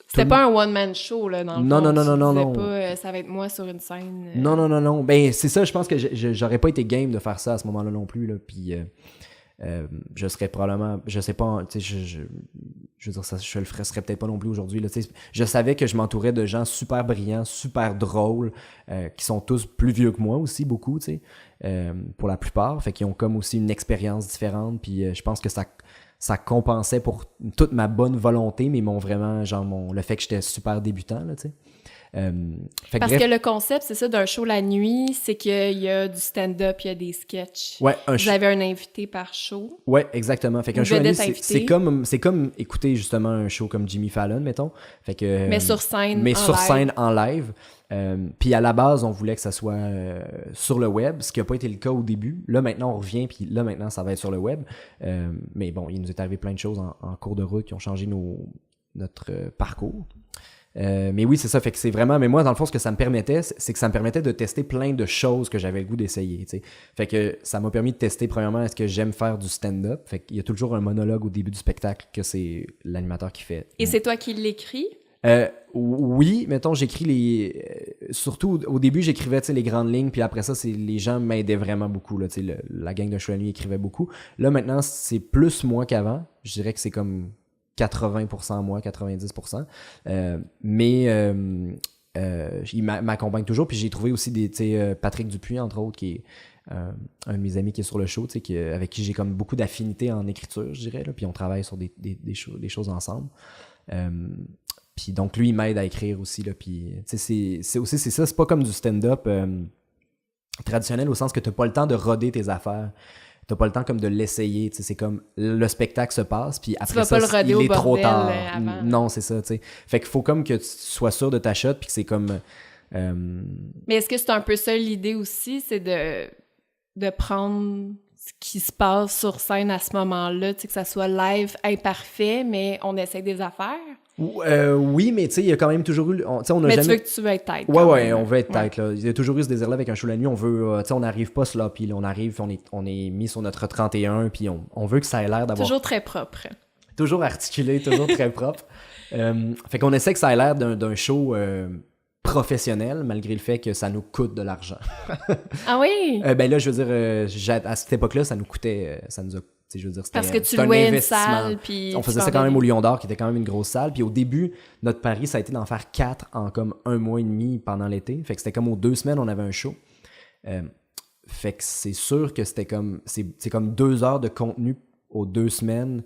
C'était pas un one-man show, là, dans le fond. Non. Pas, ça va être moi sur une scène. Non. Ben, c'est ça, je pense que j'aurais pas été game de faire ça à ce moment-là non plus, là. Puis, je serais probablement... Je sais pas, tu sais, je veux dire, ça, je le serais peut-être pas non plus aujourd'hui, là, tu sais. Je savais que je m'entourais de gens super brillants, super drôles, qui sont tous plus vieux que moi aussi, beaucoup, tu sais, pour la plupart. Fait qu'ils ont comme aussi une expérience différente, puis je pense que ça compensait pour toute ma bonne volonté, mais le fait que j'étais super débutant, là, tu sais. Parce que le concept, c'est ça, d'un show la nuit, c'est qu'il y a du stand-up, il y a des sketchs. Ouais, vous avez un invité par show. Ouais, exactement. Fait qu'un show la nuit, c'est comme écouter justement un show comme Jimmy Fallon, mettons. Fait que, mais sur scène, scène en live. Puis à la base, on voulait que ça soit sur le web, ce qui n'a pas été le cas au début. Là, maintenant, on revient, puis là, maintenant, ça va être sur le web. Mais bon, il nous est arrivé plein de choses en cours de route qui ont changé notre parcours. Mais oui, c'est ça. Fait que c'est vraiment... Mais moi, dans le fond, ce que ça me permettait, c'est que ça me permettait de tester plein de choses que j'avais le goût d'essayer, tu sais. Fait que ça m'a permis de tester, premièrement, est-ce que j'aime faire du stand-up? Fait qu'il y a toujours un monologue au début du spectacle que c'est l'animateur qui fait. Et c'est toi qui l'écris? Oui, mettons, j'écris surtout au début, j'écrivais, tu sais, les grandes lignes, puis après ça, les gens m'aidaient vraiment beaucoup, là, tu sais, la gang de Show la nuit écrivait beaucoup. Là, maintenant, c'est plus moi qu'avant. Je dirais que c'est comme 80% moi, 90%. Mais il m'accompagne toujours, puis j'ai trouvé aussi Patrick Dupuis, entre autres, qui est un de mes amis qui est sur le show, tu sais, avec qui j'ai comme beaucoup d'affinité en écriture, je dirais, là, puis on travaille sur des choses ensemble. Puis donc lui il m'aide à écrire aussi là, puis tu sais c'est ça, c'est pas comme du stand-up traditionnel au sens que t'as pas le temps de roder tes affaires, t'as pas le temps comme de l'essayer, tu sais, c'est comme le spectacle se passe puis après ça il est trop tard. Non, c'est ça, tu sais. Fait qu'il faut comme que tu sois sûr de ta shot puis que c'est comme Mais est-ce que c'est un peu ça l'idée aussi, c'est de prendre ce qui se passe sur scène à ce moment-là, tu sais, que ça soit live imparfait mais on essaie des affaires? Oui, mais tu sais, il y a quand même toujours eu... tu veux que tu veux être tête. Ouais, on veut être tête, là. Il y a toujours eu ce désir-là avec un show la nuit. On veut... tu sais, on n'arrive pas sloppy, là. On arrive, on est mis sur notre 31, puis on veut que ça ait l'air d'avoir... Toujours très propre. Toujours articulé, toujours très propre. Fait qu'on essaie que ça ait l'air d'un show professionnel, malgré le fait que ça nous coûte de l'argent. Ah oui? Ben là, je veux dire, à cette époque-là, ça nous coûtait... ça nous a... Je veux dire, parce que tu louais une salle, puis on faisait ça quand même au Lion d'Or, qui était quand même une grosse salle. Puis au début, notre pari, ça a été d'en faire 4 en comme 1 mois et demi pendant l'été. Fait que c'était comme aux 2 semaines, on avait un show. Fait que c'est sûr que c'était comme... C'est comme 2 heures de contenu aux 2 semaines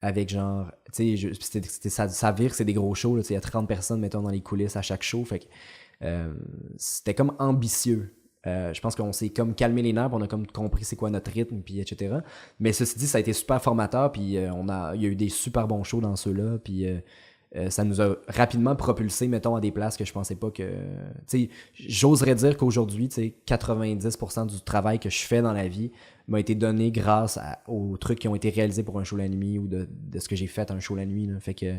avec genre, tu sais, ça vire, c'est des gros shows, il y a 30 personnes, mettons, dans les coulisses à chaque show, fait que c'était comme ambitieux. Je pense qu'on s'est comme calmé les nerfs, on a comme compris c'est quoi notre rythme, puis etc. Mais ceci dit, ça a été super formateur, puis il y a eu des super bons shows dans ceux-là, puis ça nous a rapidement propulsé, mettons, à des places que je pensais pas que... Tu sais, j'oserais dire qu'aujourd'hui, tu sais, 90% du travail que je fais dans la vie m'a été donné grâce aux trucs qui ont été réalisés pour un show la nuit ou de ce que j'ai fait à un show la nuit, là. Fait que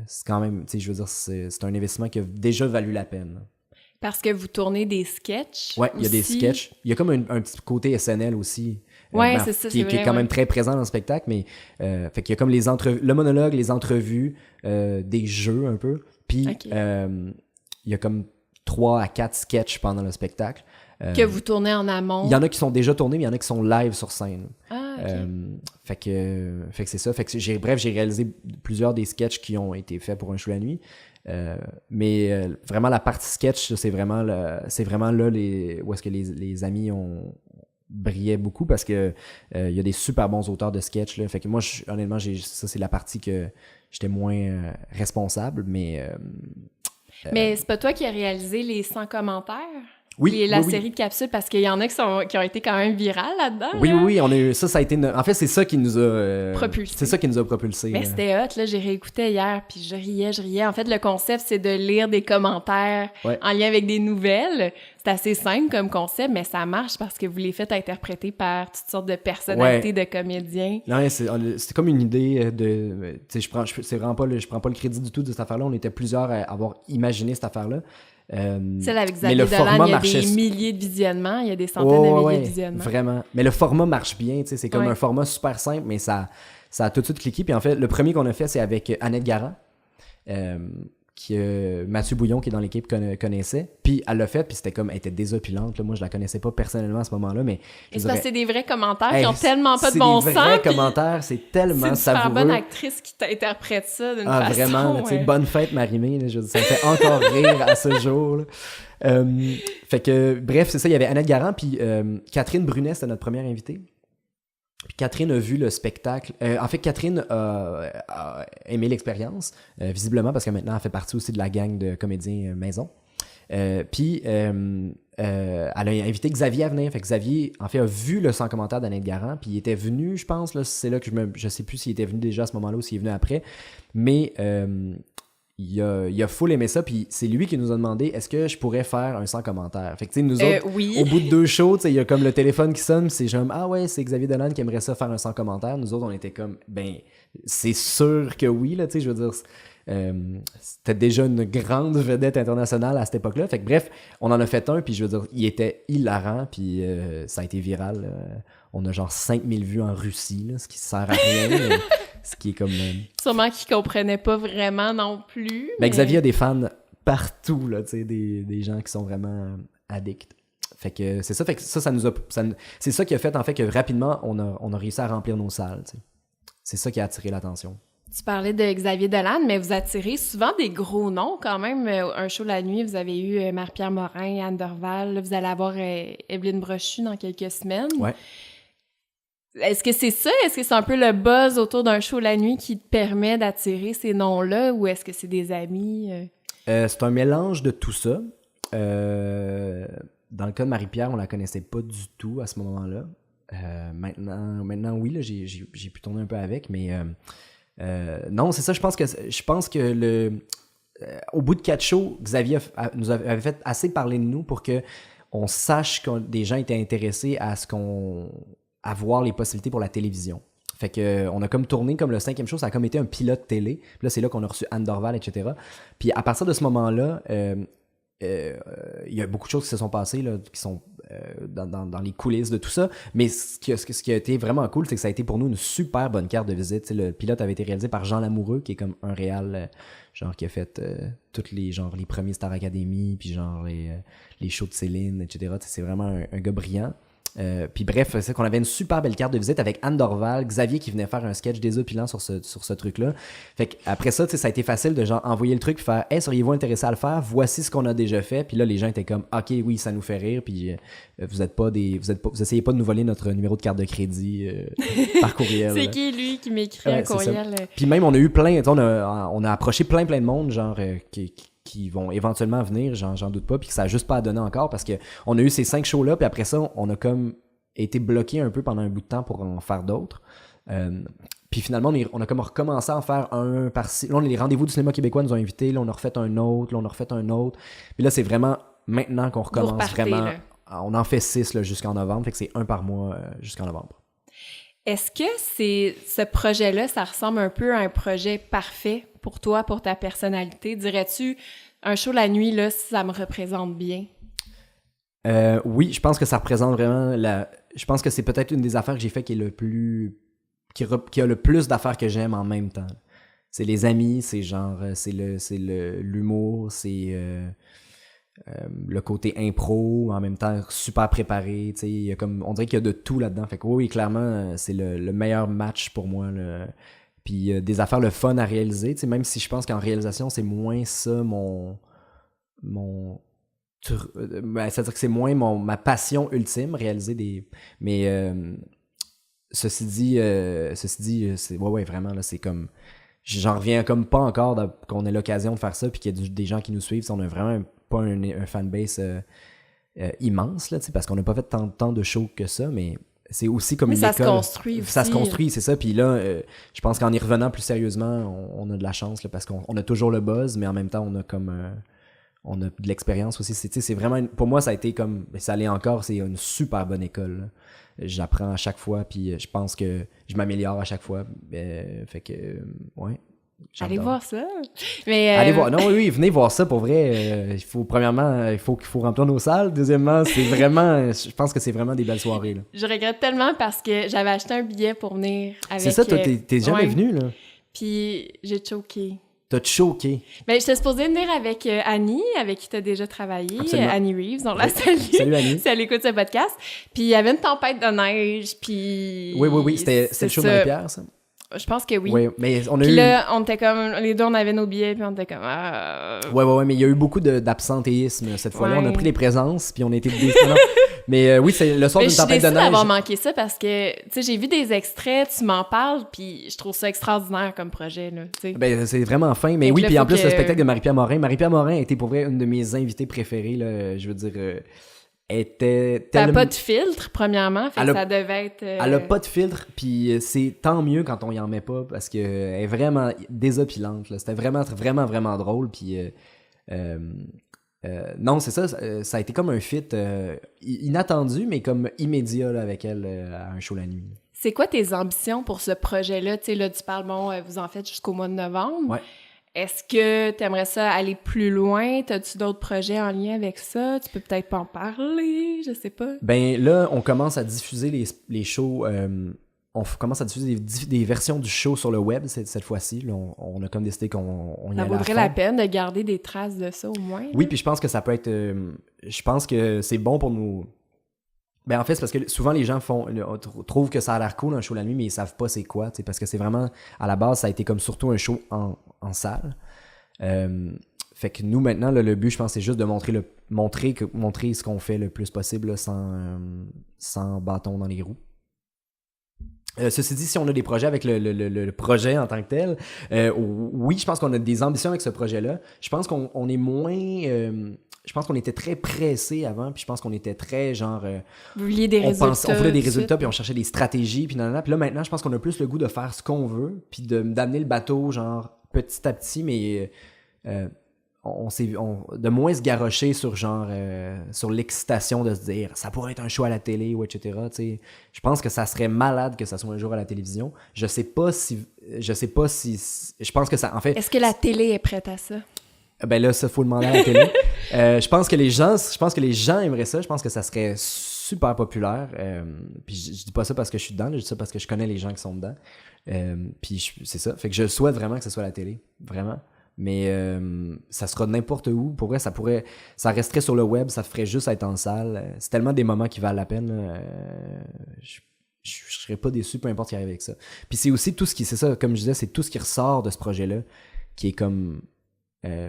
c'est quand même, tu sais, je veux dire, c'est un investissement qui a déjà valu la peine, là. Parce que vous tournez des sketchs. Ouais, il y a des sketchs. Il y a comme un petit côté SNL aussi. Ouais, c'est ça, qui est quand même très présent dans le spectacle, mais fait qu'il y a comme le monologue, les entrevues, des jeux un peu. Puis il y a comme 3 à 4 sketchs pendant le spectacle. Que vous tournez en amont. Il y en a qui sont déjà tournés, mais il y en a qui sont live sur scène. Ah, ok. Fait que c'est ça. Fait que j'ai réalisé plusieurs des sketchs qui ont été faits pour un show la nuit. Mais vraiment la partie sketch, c'est vraiment là où est-ce que les amis brillaient beaucoup parce que il y a des super bons auteurs de sketch là. Fait que moi honnêtement ça c'est la partie que j'étais moins responsable, mais c'est pas toi qui as réalisé les 100 commentaires? Oui, la série de capsules, parce qu'il y en a qui ont été quand même virales là-dedans. Oui, on a eu ça a été en fait c'est ça qui nous a propulsé. C'est ça qui nous a propulsé. Mais c'était hot, là, j'ai réécouté hier, puis je riais. En fait, le concept, c'est de lire des commentaires en lien avec des nouvelles. C'est assez simple comme concept, mais ça marche parce que vous les faites interpréter par toutes sortes de personnalités, de comédiens. Non, c'est comme une idée de... Tu sais, je prends pas le crédit du tout de cette affaire-là. On était plusieurs à avoir imaginé cette affaire-là. Celle avec Xavier Dolan, il y a des milliers de visionnements, il y a des centaines de milliers de visionnements. Vraiment. Mais le format marche bien, tu sais, c'est comme un format super simple, mais ça a tout de suite cliqué. Puis en fait, le premier qu'on a fait, c'est avec Annette Garant, que Mathieu Bouillon, qui est dans l'équipe, connaissait. Puis elle l'a fait, puis elle était désopilante. Là. Moi, je la connaissais pas personnellement à ce moment-là, mais... C'est parce que c'est des vrais commentaires qui ont tellement pas de bon sens. C'est des vrais commentaires, c'est tellement savoureux. C'est une super bonne actrice qui t'interprète ça d'une façon... Vraiment, tu sais, bonne fête, Marie-Mé. Ça me fait encore rire à ce jour. Là. Fait que, bref, c'est ça, il y avait Annette Garant, puis Catherine Brunet, c'était notre première invitée. Puis Catherine a vu le spectacle. En fait, Catherine a aimé l'expérience, visiblement, parce que maintenant, elle fait partie aussi de la gang de comédiens maison. Puis, elle a invité Xavier à venir. Fait que Xavier, en fait, a vu le 100 commentaires d'Annette Garant, puis il était venu, je pense, là, c'est là que je sais plus s'il était venu déjà à ce moment-là ou s'il est venu après, mais il a full aimé ça, puis c'est lui qui nous a demandé est-ce que je pourrais faire un 100 commentaires. Fait que, tu sais, nous autres, au bout de 2 shows, tu sais, il y a comme le téléphone qui sonne, c'est genre, ah ouais, c'est Xavier Dolan qui aimerait ça faire un 100 commentaires. Nous autres, on était comme, ben, c'est sûr que oui, là, tu sais, je veux dire, c'était déjà une grande vedette internationale à cette époque-là. Fait que bref, on en a fait un, puis je veux dire, il était hilarant, puis ça a été viral. On a genre 5000 vues en Russie, là, ce qui sert à rien. Ce qui est comme... Sûrement qu'ils comprenaient pas vraiment non plus. Mais Xavier a des fans partout, là, tu sais, des gens qui sont vraiment addicts. Fait que c'est ça, c'est ça qui a fait, en fait, que rapidement, on a réussi à remplir nos salles, tu sais. C'est ça qui a attiré l'attention. Tu parlais de Xavier Dolan, mais vous attirez souvent des gros noms quand même. Un show la nuit, vous avez eu Marie-Pierre Morin, Anne Dorval. Là, vous allez avoir Evelyne Brochu dans quelques semaines. Ouais. Est-ce que c'est ça? Est-ce que c'est un peu le buzz autour d'un show la nuit qui te permet d'attirer ces noms-là, ou est-ce que c'est des amis? C'est un mélange de tout ça. Dans le cas de Marie-Pierre, on la connaissait pas du tout à ce moment-là. Maintenant oui, là, j'ai pu tourner un peu avec, mais non, c'est ça. Je pense que au bout de 4 shows, Xavier nous avait fait assez parler de nous pour que on sache que des gens étaient intéressés à voir les possibilités pour la télévision. Fait que on a comme tourné comme le 5e show, ça a comme été un pilote télé. Puis là, c'est là qu'on a reçu Anne Dorval, etc. Puis à partir de ce moment-là, il y a beaucoup de choses qui se sont passées, là, qui sont dans les coulisses de tout ça. Mais ce qui a été vraiment cool, c'est que ça a été pour nous une super bonne carte de visite. T'sais, le pilote avait été réalisé par Jean Lamoureux, qui est comme un réal genre qui a fait toutes les premiers Star Academy, puis genre les shows de Céline, etc. T'sais, c'est vraiment un gars brillant. Puis bref, c'est qu'on avait une super belle carte de visite avec Anne Dorval, Xavier qui venait faire un sketch désopilant sur ce truc-là. Fait qu'après ça, ça a été facile de genre envoyer le truc puis faire « Hey, seriez-vous intéressé à le faire? Voici ce qu'on a déjà fait. » Puis là, les gens étaient comme « Ok, oui, ça nous fait rire. » Puis vous essayez pas de nous voler notre numéro de carte de crédit par courriel. C'est qui, lui, qui m'écrit un courriel? Puis même, on a eu plein, on a approché plein de monde, genre, qui vont éventuellement venir, j'en doute pas, puis que ça a juste pas donné encore, parce que on a eu ces 5 shows-là, puis après ça, on a comme été bloqué un peu pendant un bout de temps pour en faire d'autres. Puis finalement, on a comme recommencé à en faire un par-ci. Là, les rendez-vous du cinéma québécois nous ont invités, là, on a refait un autre, là, on a refait un autre. Puis là, c'est vraiment maintenant qu'on recommence vraiment. Là. On en fait 6 là, jusqu'en novembre, fait que c'est un par mois jusqu'en novembre. Est-ce que ce projet-là, ça ressemble un peu à un projet parfait pour toi, pour ta personnalité? Dirais-tu, un show la nuit, là, ça me représente bien? Oui, je pense que ça représente vraiment je pense que c'est peut-être une des affaires que j'ai fait qui a le plus d'affaires que j'aime en même temps. C'est les amis, c'est genre, c'est l'humour, c'est le côté impro, en même temps super préparé, tu sais, on dirait qu'il y a de tout là-dedans. Fait que oui, clairement, c'est le meilleur match pour moi. Puis des affaires le fun à réaliser, tu sais, même si je pense qu'en réalisation, c'est moins ça c'est-à-dire que c'est moins ma passion ultime, réaliser des... Mais ceci dit, c'est... Ouais, vraiment, là, c'est comme... J'en reviens comme pas encore qu'on ait l'occasion de faire ça, puis qu'il y a des gens qui nous suivent. On a vraiment pas un fanbase immense, là, parce qu'on n'a pas fait tant de shows que ça, mais c'est aussi comme une école. Ça se construit aussi. Ça se construit, c'est ça. Puis là, je pense qu'en y revenant plus sérieusement, on a de la chance, là, parce qu'on a toujours le buzz, mais en même temps, on a comme... on a de l'expérience aussi. C'est vraiment... Pour moi, ça a été comme... Ça l'est encore, c'est une super bonne école, là. J'apprends à chaque fois, puis je pense que je m'améliore à chaque fois. Fait que, ouais. Allez voir ça. Mais Allez voir. Non, oui, venez voir ça pour vrai. Il faut, premièrement, il faut remplir nos salles. Deuxièmement, c'est vraiment... Je pense que c'est vraiment des belles soirées, là. Je regrette tellement parce que j'avais acheté un billet pour venir avec... C'est ça, toi, t'es jamais venu, là. Puis j'ai choqué. T'as choqué. Ben, j'étais supposée venir avec Annie, avec qui t'as déjà travaillé. Absolument. Annie Reeves, on la salue. Salut Annie. Si elle écoute ce podcast. Puis il y avait une tempête de neige, puis... Oui. C'était le show de Marie-Pierre, ça? Je pense que oui. Oui, mais on a puis eu... là, on était comme... Les deux, on avait nos billets, puis on était comme... Ouais, mais il y a eu beaucoup d'absentéisme cette fois-là. Ouais. On a pris les présences, puis on a été déçus. Mais oui, c'est le soir d'une tempête de neige. Je suis déçue d'avoir manqué ça parce que, tu sais, j'ai vu des extraits, tu m'en parles, puis je trouve ça extraordinaire comme projet, là, tu sais. Ben, c'est vraiment fin. Mais oui, puis en plus, le spectacle de Marie-Pierre Morin. Marie-Pierre Morin a été pour vrai une de mes invitées préférées, là. Je veux dire... était tellement... T'as pas de filtre, premièrement, fait que ça devait être... Elle a pas de filtre, puis c'est tant mieux quand on y en met pas, parce que elle est vraiment désopilante, là. C'était vraiment, vraiment, vraiment drôle, puis... non, c'est ça, ça a été comme un fit inattendu, mais comme immédiat là, avec elle à un show la nuit. C'est quoi tes ambitions pour ce projet-là? Tu sais, là, tu parles, bon, vous en faites jusqu'au mois de novembre. Ouais. Est-ce que tu aimerais ça aller plus loin? T'as-tu d'autres projets en lien avec ça? Tu peux peut-être pas en parler, je sais pas. Ben là, on commence à diffuser les shows... on commence à diffuser des versions du show sur le web cette fois-ci. Là, on a comme décidé qu'on y allait à fond. Ça vaudrait la peine de garder des traces de ça au moins. Oui, puis je pense que ça peut être... je pense que c'est bon pour nous... Ben en fait, c'est parce que souvent les gens trouvent que ça a l'air cool un show la nuit, mais ils savent pas c'est quoi, parce que c'est vraiment... À la base, ça a été comme surtout un show en salle. Fait que nous, maintenant, là, le but, je pense, c'est juste de montrer ce qu'on fait le plus possible là, sans bâton dans les roues. Ceci dit, si on a des projets avec le projet en tant que tel, oui, je pense qu'on a des ambitions avec ce projet-là. Je pense qu'on est moins... je pense qu'on était très pressés avant, puis je pense qu'on était très genre... Vous vouliez des résultats. On voulait des résultats, puis on cherchait des stratégies, puis nanana. Puis là, maintenant, je pense qu'on a plus le goût de faire ce qu'on veut, puis d'amener le bateau, genre, petit à petit, mais... de moins se garrocher sur genre sur l'excitation de se dire ça pourrait être un show à la télé ou etc. T'sais. Je pense que ça serait malade que ça soit un jour à la télévision. Je sais pas si je pense que ça en fait. Est-ce que la télé est prête à ça? Ben là, ça faut demander à la télé. Je pense que les gens aimeraient ça. Je pense que ça serait super populaire. Puis je dis pas ça parce que je suis dedans, je dis ça parce que je connais les gens qui sont dedans. Puis c'est ça. Fait que je souhaite vraiment que ce soit à la télé, vraiment. Mais ça sera n'importe où. Pour vrai, ça resterait sur le web, ça ferait juste être en salle. C'est tellement des moments qui valent la peine. Je serais pas déçu, peu importe qui arrive avec ça. Puis c'est aussi tout ce qui, c'est ça, comme je disais, c'est tout ce qui ressort de ce projet-là qui est comme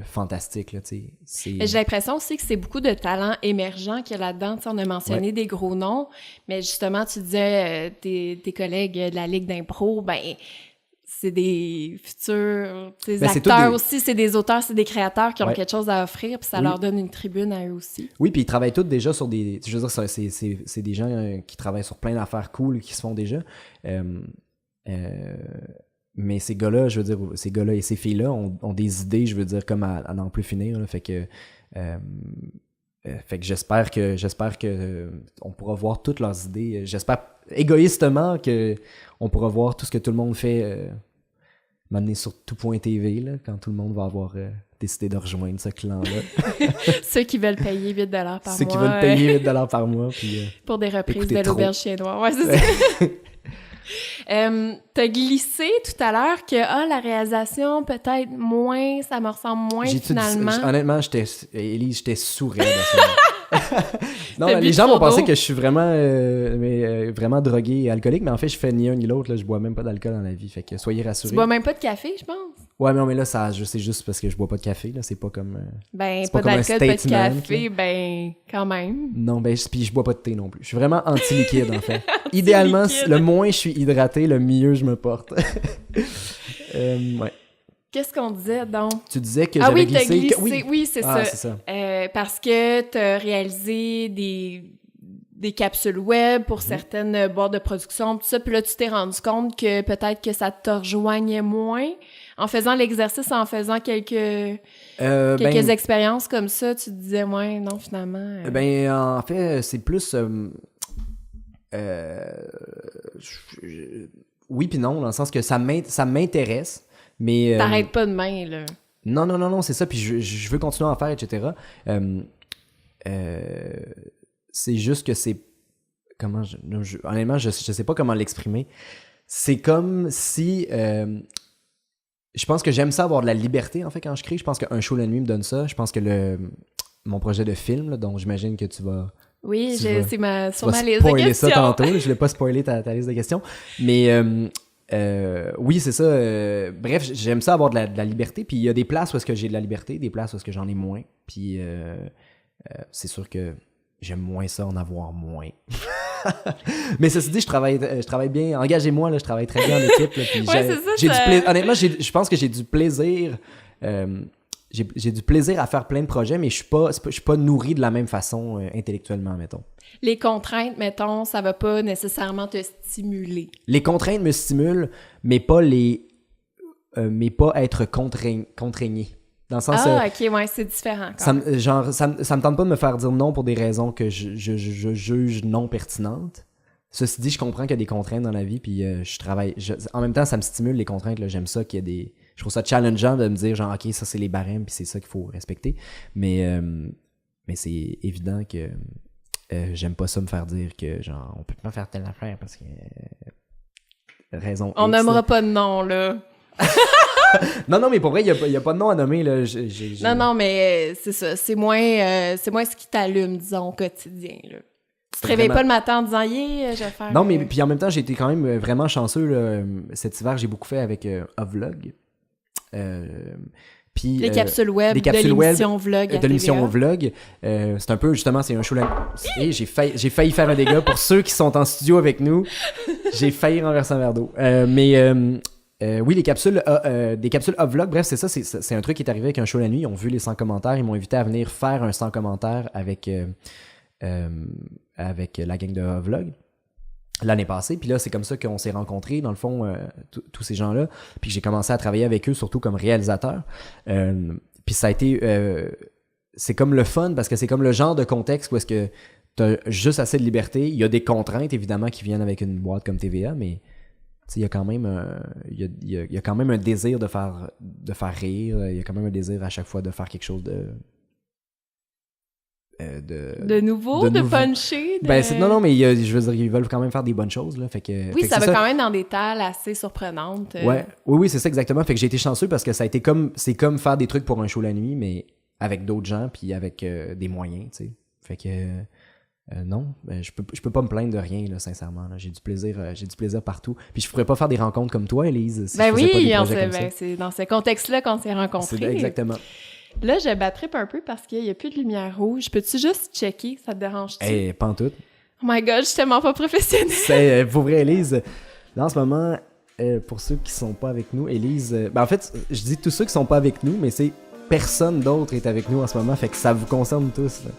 fantastique, là, tu sais. J'ai l'impression aussi que c'est beaucoup de talents émergents qu'il y a là-dedans. T'sais, on a mentionné des gros noms, mais justement, tu disais tes collègues de la Ligue d'impro, ben c'est des futurs acteurs aussi, c'est des auteurs, c'est des créateurs qui ont quelque chose à offrir, puis ça leur donne une tribune à eux aussi. Oui, puis ils travaillent tous déjà sur des... Je veux dire, c'est des gens qui travaillent sur plein d'affaires cool qui se font déjà. Mais ces gars-là, je veux dire, ces gars-là et ces filles-là ont des idées, je veux dire, comme à n'en plus finir. Là, fait que j'espère que on pourra voir toutes leurs idées. J'espère égoïstement que on pourra voir tout ce que tout le monde fait m'amener sur tout.tv là, quand tout le monde va avoir décidé de rejoindre ce clan-là. Ceux qui veulent payer 8$ par mois. Ceux qui veulent payer 8$ par mois. Puis, pour des reprises de l'auberge chez Noir. Ouais, c'est ça. T'as glissé tout à l'heure que la réalisation peut-être moins, ça me ressemble moins finalement. Honnêtement, Élise, j'étais sourd à ce moment. Non, les gens vont penser que je suis vraiment vraiment drogué et alcoolique, mais en fait, je fais ni un ni l'autre. Là, je bois même pas d'alcool dans la vie, fait que soyez rassurés. Tu bois même pas de café, je pense? Ouais, mais là, c'est juste parce que je bois pas de café. Là, c'est pas comme... pas d'alcool, pas de café, quand même. Non, puis je bois pas de thé non plus. Je suis vraiment anti-liquide, en fait. Idéalement, le moins je suis hydraté, le mieux je me porte. Ouais. Qu'est-ce qu'on disait, donc? Tu disais que j'avais glissé... Oui, c'est ça. C'est ça. Parce que t'as réalisé des capsules web pour certaines boîtes de production, tout ça, puis là, tu t'es rendu compte que peut-être que ça te rejoignait moins. En faisant l'exercice, en faisant quelques expériences comme ça, tu te disais, ouais, non, finalement... en fait, c'est plus... oui puis non, dans le sens que ça m'intéresse, mais... T'arrêtes pas de main, là. Non, c'est ça, puis je veux continuer à en faire, etc. C'est juste que c'est... honnêtement, je sais pas comment l'exprimer. C'est comme si... je pense que j'aime ça avoir de la liberté, en fait, quand je crée. Je pense qu'un show la nuit me donne ça. Je pense que mon projet de film, là, dont j'imagine que tu vas... Oui, c'est sur ma liste de questions. Spoiler ça tantôt. Je voulais pas spoiler ta liste de questions. Mais oui, c'est ça. Bref, j'aime ça avoir de la liberté. Puis il y a des places où est-ce que j'ai de la liberté, des places où est-ce que j'en ai moins. Puis c'est sûr que j'aime moins ça, en avoir moins. Mais ceci dit, je travaille bien. Engagez-moi, là, je travaille très bien en équipe. Là, puis j'ai du plaisir. Honnêtement, je pense que j'ai du plaisir. J'ai du plaisir à faire plein de projets, mais je suis pas nourri de la même façon intellectuellement, mettons. Les contraintes, mettons, ça va pas nécessairement te stimuler. Les contraintes me stimulent, mais pas être contraigné. Dans le sens, ok, ouais, c'est différent. Ça me tente pas de me faire dire non pour des raisons que je juge non pertinentes. Ceci dit, je comprends qu'il y a des contraintes dans la vie, puis je travaille. En même temps, ça me stimule les contraintes. Là, j'aime ça qu'il y a des. Je trouve ça challengeant de me dire genre ok, ça c'est les barèmes, puis c'est ça qu'il faut respecter. Mais c'est évident que j'aime pas ça me faire dire que genre on peut pas faire telle affaire parce que raison. On nommera pas de nom là. Non, mais pour vrai, il y a pas de nom à nommer là. Non, mais c'est ça. C'est moins ce qui t'allume, disons, au quotidien là. Tu te réveilles pas le matin en disant je vais faire... Non, mais puis en même temps, j'ai été quand même vraiment chanceux là. Cet hiver, j'ai beaucoup fait avec Vlog. Puis, les capsules web de l'émission Vlog à de l'émission Vlog. C'est un peu, justement, c'est un show... J'ai failli faire un dégât. Pour ceux qui sont en studio avec nous, j'ai failli renverser un verre d'eau. Oui, des capsules Vlog, bref, c'est ça, c'est un truc qui est arrivé avec un show la nuit. Ils ont vu les 100 commentaires, ils m'ont invité à venir faire un 100 commentaires avec la gang de Vlog l'année passée. Puis là, c'est comme ça qu'on s'est rencontrés, dans le fond, tous ces gens-là. Puis j'ai commencé à travailler avec eux, surtout comme réalisateur. Puis ça a été... c'est comme le fun, parce que c'est comme le genre de contexte où est-ce que t'as juste assez de liberté. Il y a des contraintes, évidemment, qui viennent avec une boîte comme TVA, mais il y a quand même il y a quand même un désir de faire rire. Il y a quand même un désir à chaque fois de faire quelque chose De nouveau, de puncher. Non, mais je veux dire, ils veulent quand même faire des bonnes choses, là. Oui, ça va quand même dans des tales assez surprenantes. Oui, c'est ça, exactement. Fait que j'ai été chanceux parce que ça a été c'est comme faire des trucs pour un show la nuit, mais avec d'autres gens, puis avec des moyens, tu sais. Fait que, non, je peux pas me plaindre de rien, là, sincèrement. Là. J'ai du plaisir partout. Puis je pourrais pas faire des rencontres comme toi, Élise, si je faisais pas des projets comme ça. C'est dans ce contexte-là qu'on s'est rencontrés. Exactement. Là, je battrippe un peu parce qu'il y a plus de lumière rouge. Peux-tu juste checker? Ça te dérange-tu? Pas en tout. Oh my God, je suis tellement pas professionnelle. Pour vrai, Élise, là, en ce moment, pour ceux qui sont pas avec nous, Élise... en fait, je dis tous ceux qui sont pas avec nous, mais c'est personne d'autre est avec nous en ce moment, fait que ça vous concerne tous, là.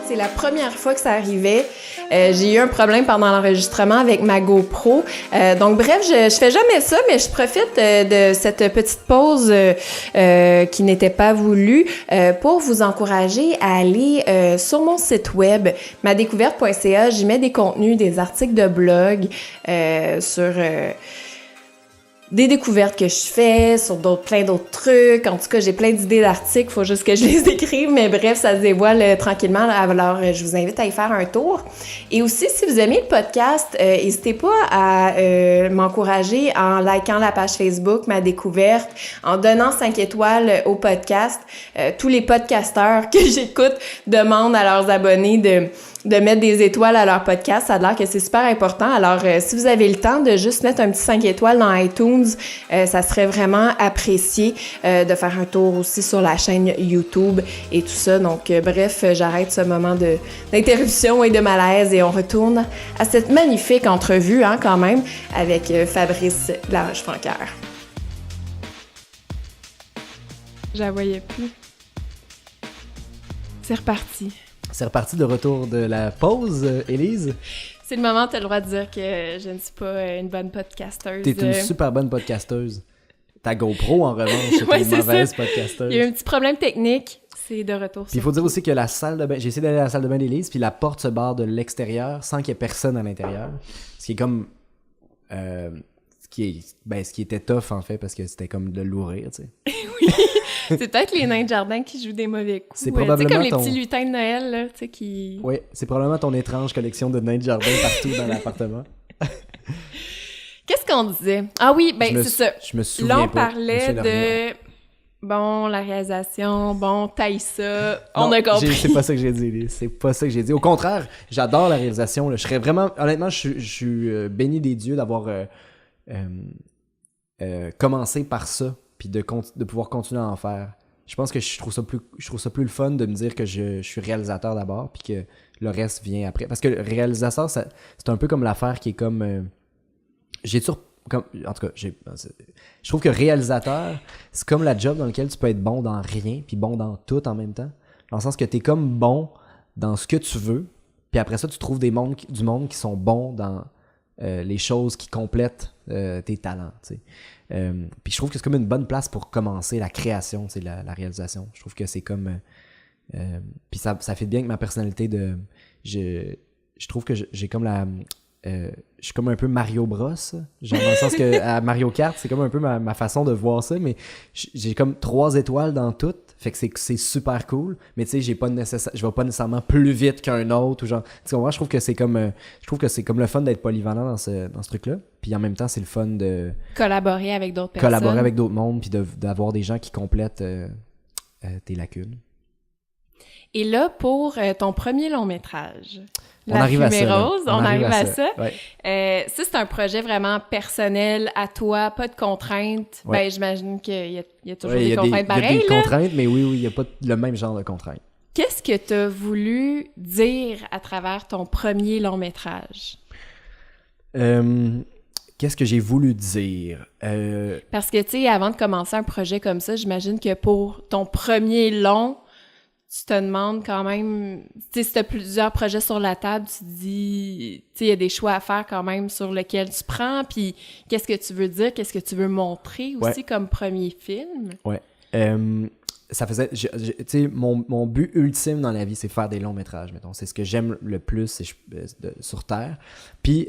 C'est la première fois que ça arrivait. J'ai eu un problème pendant l'enregistrement avec ma GoPro. Donc bref, je fais jamais ça, mais je profite de cette petite pause qui n'était pas voulue pour vous encourager à aller sur mon site web madécouverte.ca. J'y mets des contenus, des articles de blog sur... des découvertes que je fais sur plein d'autres trucs. En tout cas, j'ai plein d'idées d'articles, faut juste que je les écrive, mais bref, ça se dévoile tranquillement. Alors, je vous invite à y faire un tour. Et aussi, si vous aimez le podcast, n'hésitez pas à m'encourager en likant la page Facebook, Ma Découverte, en donnant 5 étoiles au podcast. Tous les podcasteurs que j'écoute demandent à leurs abonnés de mettre des étoiles à leur podcast. Ça a l'air que c'est super important. Alors, si vous avez le temps de juste mettre un petit 5 étoiles dans iTunes, ça serait vraiment apprécié de faire un tour aussi sur la chaîne YouTube et tout ça. Donc, bref, j'arrête ce moment d'interruption et de malaise et on retourne à cette magnifique entrevue, quand même, avec Fabrice Laroche-Francaire. Je la voyais plus. C'est reparti. C'est reparti de retour de la pause, Élise. C'est le moment où tu as le droit de dire que je ne suis pas une bonne podcasteuse. T'es une super bonne podcasteuse. Ta GoPro, en revanche, c'est une mauvaise podcasteuse. Il y a eu un petit problème technique, c'est de retour. Puis il faut dire aussi que la salle de bain... J'ai essayé d'aller à la salle de bain d'Élise, puis la porte se barre de l'extérieur sans qu'il y ait personne à l'intérieur. Ce qui est comme... ce qui était tough, en fait, parce que c'était comme de l'ouvrir, tu sais. Oui! C'est peut-être les nains de jardin qui jouent des mauvais coups. C'est probablement comme les petits lutins de Noël, là, tu sais, qui... Oui, c'est probablement ton étrange collection de nains de jardin partout dans l'appartement. Qu'est-ce qu'on disait? Ah oui, c'est ça. Je me souviens là, on parlait de... Bon, la réalisation, taille ça, on a compris. C'est pas ça que j'ai dit, c'est pas ça que j'ai dit. Au contraire, j'adore la réalisation, là. Je serais vraiment... Honnêtement, je suis béni des dieux d'avoir commencé par ça, puis de pouvoir continuer à en faire. Je pense que je trouve ça plus le fun de me dire que je suis réalisateur d'abord, puis que le reste vient après. Parce que le réalisateur, c'est un peu comme l'affaire qui est comme... en tout cas, je trouve que réalisateur, c'est comme la job dans laquelle tu peux être bon dans rien, puis bon dans tout en même temps. Dans le sens que t'es comme bon dans ce que tu veux, puis après ça, tu trouves du monde qui sont bons dans les choses qui complètent tes talents, tu sais. Puis je trouve que c'est comme une bonne place pour commencer la création, tu sais, la réalisation. Je trouve que c'est comme... puis ça fait bien avec ma personnalité de... Je trouve que j'ai comme la... je suis comme un peu Mario Bros, genre dans le sens que à Mario Kart, c'est comme un peu ma façon de voir ça, mais j'ai comme 3 étoiles dans tout, fait que c'est super cool, mais tu sais, je vais pas nécessairement plus vite qu'un autre, ou genre, tu comprends, je trouve que c'est comme le fun d'être polyvalent dans ce truc-là, puis en même temps, c'est le fun de collaborer avec d'autres personnes. Collaborer avec d'autres mondes, puis d'avoir des gens qui complètent tes lacunes. Et là, pour ton premier long-métrage, on arrive à ça. Ouais. Ça, c'est un projet vraiment personnel à toi, pas de contraintes. Ouais. J'imagine qu'il y a toujours des contraintes pareilles. Il y a des contraintes, mais oui, il n'y a pas le même genre de contraintes. Qu'est-ce que tu as voulu dire à travers ton premier long-métrage? Qu'est-ce que j'ai voulu dire? Parce que, tu sais, avant de commencer un projet comme ça, j'imagine que pour ton premier long, tu te demandes quand même, tu sais, si tu as plusieurs projets sur la table, tu te dis, tu sais, il y a des choix à faire quand même sur lesquels tu prends, puis qu'est-ce que tu veux dire, qu'est-ce que tu veux montrer aussi comme premier film. Ouais. Ça faisait... Tu sais, mon but ultime dans la vie, c'est faire des longs métrages, mettons. C'est ce que j'aime le plus sur Terre. Puis,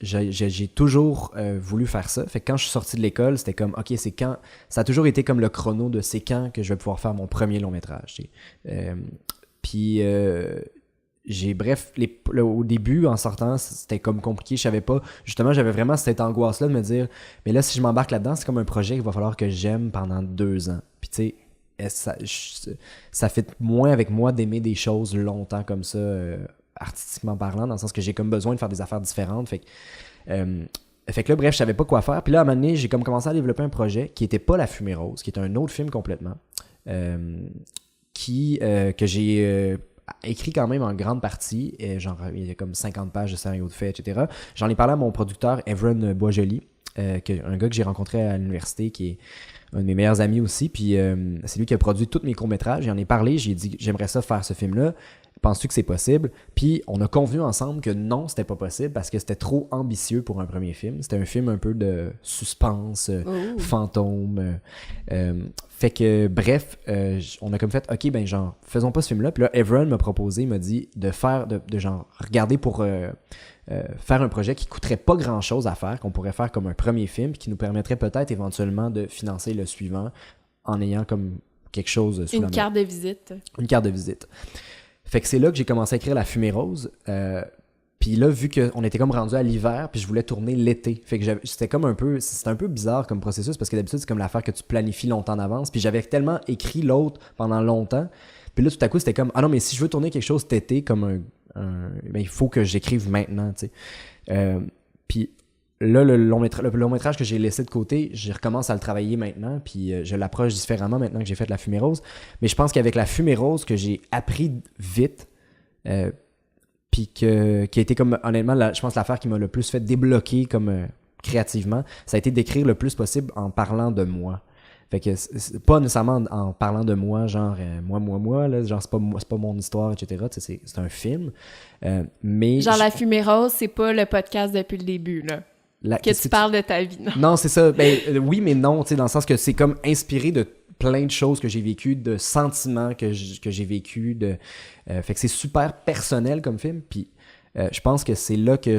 j'ai toujours voulu faire ça. Fait que quand je suis sorti de l'école, c'était comme, OK, c'est quand... Ça a toujours été comme le chrono de c'est quand que je vais pouvoir faire mon premier long métrage. Tu sais. Puis... au début, en sortant, c'était comme compliqué, je savais pas. Justement, j'avais vraiment cette angoisse-là de me dire, mais là, si je m'embarque là-dedans, c'est comme un projet qu'il va falloir que j'aime pendant 2 ans. Puis tu sais, ça fait moins avec moi d'aimer des choses longtemps comme ça, artistiquement parlant, dans le sens que j'ai comme besoin de faire des affaires différentes. Fait que là, bref, je savais pas quoi faire. Puis là, à un moment donné, j'ai comme commencé à développer un projet qui était pas La Fumée Rose, qui était un autre film complètement, que j'ai écrit quand même en grande partie, et genre il y a comme 50 pages de scénario de fait, etc. J'en ai parlé à mon producteur Evren Boisjoli, un gars que j'ai rencontré à l'université, qui est un de mes meilleurs amis aussi, puis c'est lui qui a produit tous mes courts-métrages. J'en ai parlé, j'ai dit j'aimerais ça faire ce film-là, penses-tu que c'est possible? Puis on a convenu ensemble que non, c'était pas possible parce que c'était trop ambitieux pour un premier film. C'était un film un peu de suspense, fantôme. Fait que bref, on a comme fait, ok, ben genre, faisons pas ce film-là. Puis là, Evren m'a proposé, il m'a dit de faire, de genre, regarder pour faire un projet qui coûterait pas grand-chose à faire, qu'on pourrait faire comme un premier film, puis qui nous permettrait peut-être éventuellement de financer le suivant en ayant comme quelque chose sous la main. Une carte de visite. Une carte de visite. Fait que c'est là que j'ai commencé à écrire La Fumée Rose. Puis là, vu qu'on était comme rendu à l'hiver, puis je voulais tourner l'été. Fait que c'était un peu bizarre comme processus, parce que d'habitude, c'est comme l'affaire que tu planifies longtemps d'avance. Puis j'avais tellement écrit l'autre pendant longtemps. Puis là, tout à coup, c'était comme, ah non, mais si je veux tourner quelque chose cet été, comme ben, il faut que j'écrive maintenant, tu sais. Puis là, le long métrage que j'ai laissé de côté, je recommence à le travailler maintenant, puis je l'approche différemment maintenant que j'ai fait La Fumée Rose. Mais je pense qu'avec La Fumée Rose, que j'ai appris vite, puis qui a été comme, honnêtement, je pense l'affaire qui m'a le plus fait débloquer comme créativement, ça a été d'écrire le plus possible en parlant de moi. Fait que c'est pas nécessairement en parlant de moi, genre moi, là, genre c'est pas mon histoire, etc. C'est un film. Mais genre La Fumée Rose, c'est pas le podcast depuis le début, là. Tu parles de ta vie, non? Non, c'est ça. Ben, oui, mais non, tu sais, dans le sens que c'est comme inspiré de plein de choses que j'ai vécues, de sentiments que j'ai vécus. Fait que c'est super personnel comme film. Puis je pense que c'est là que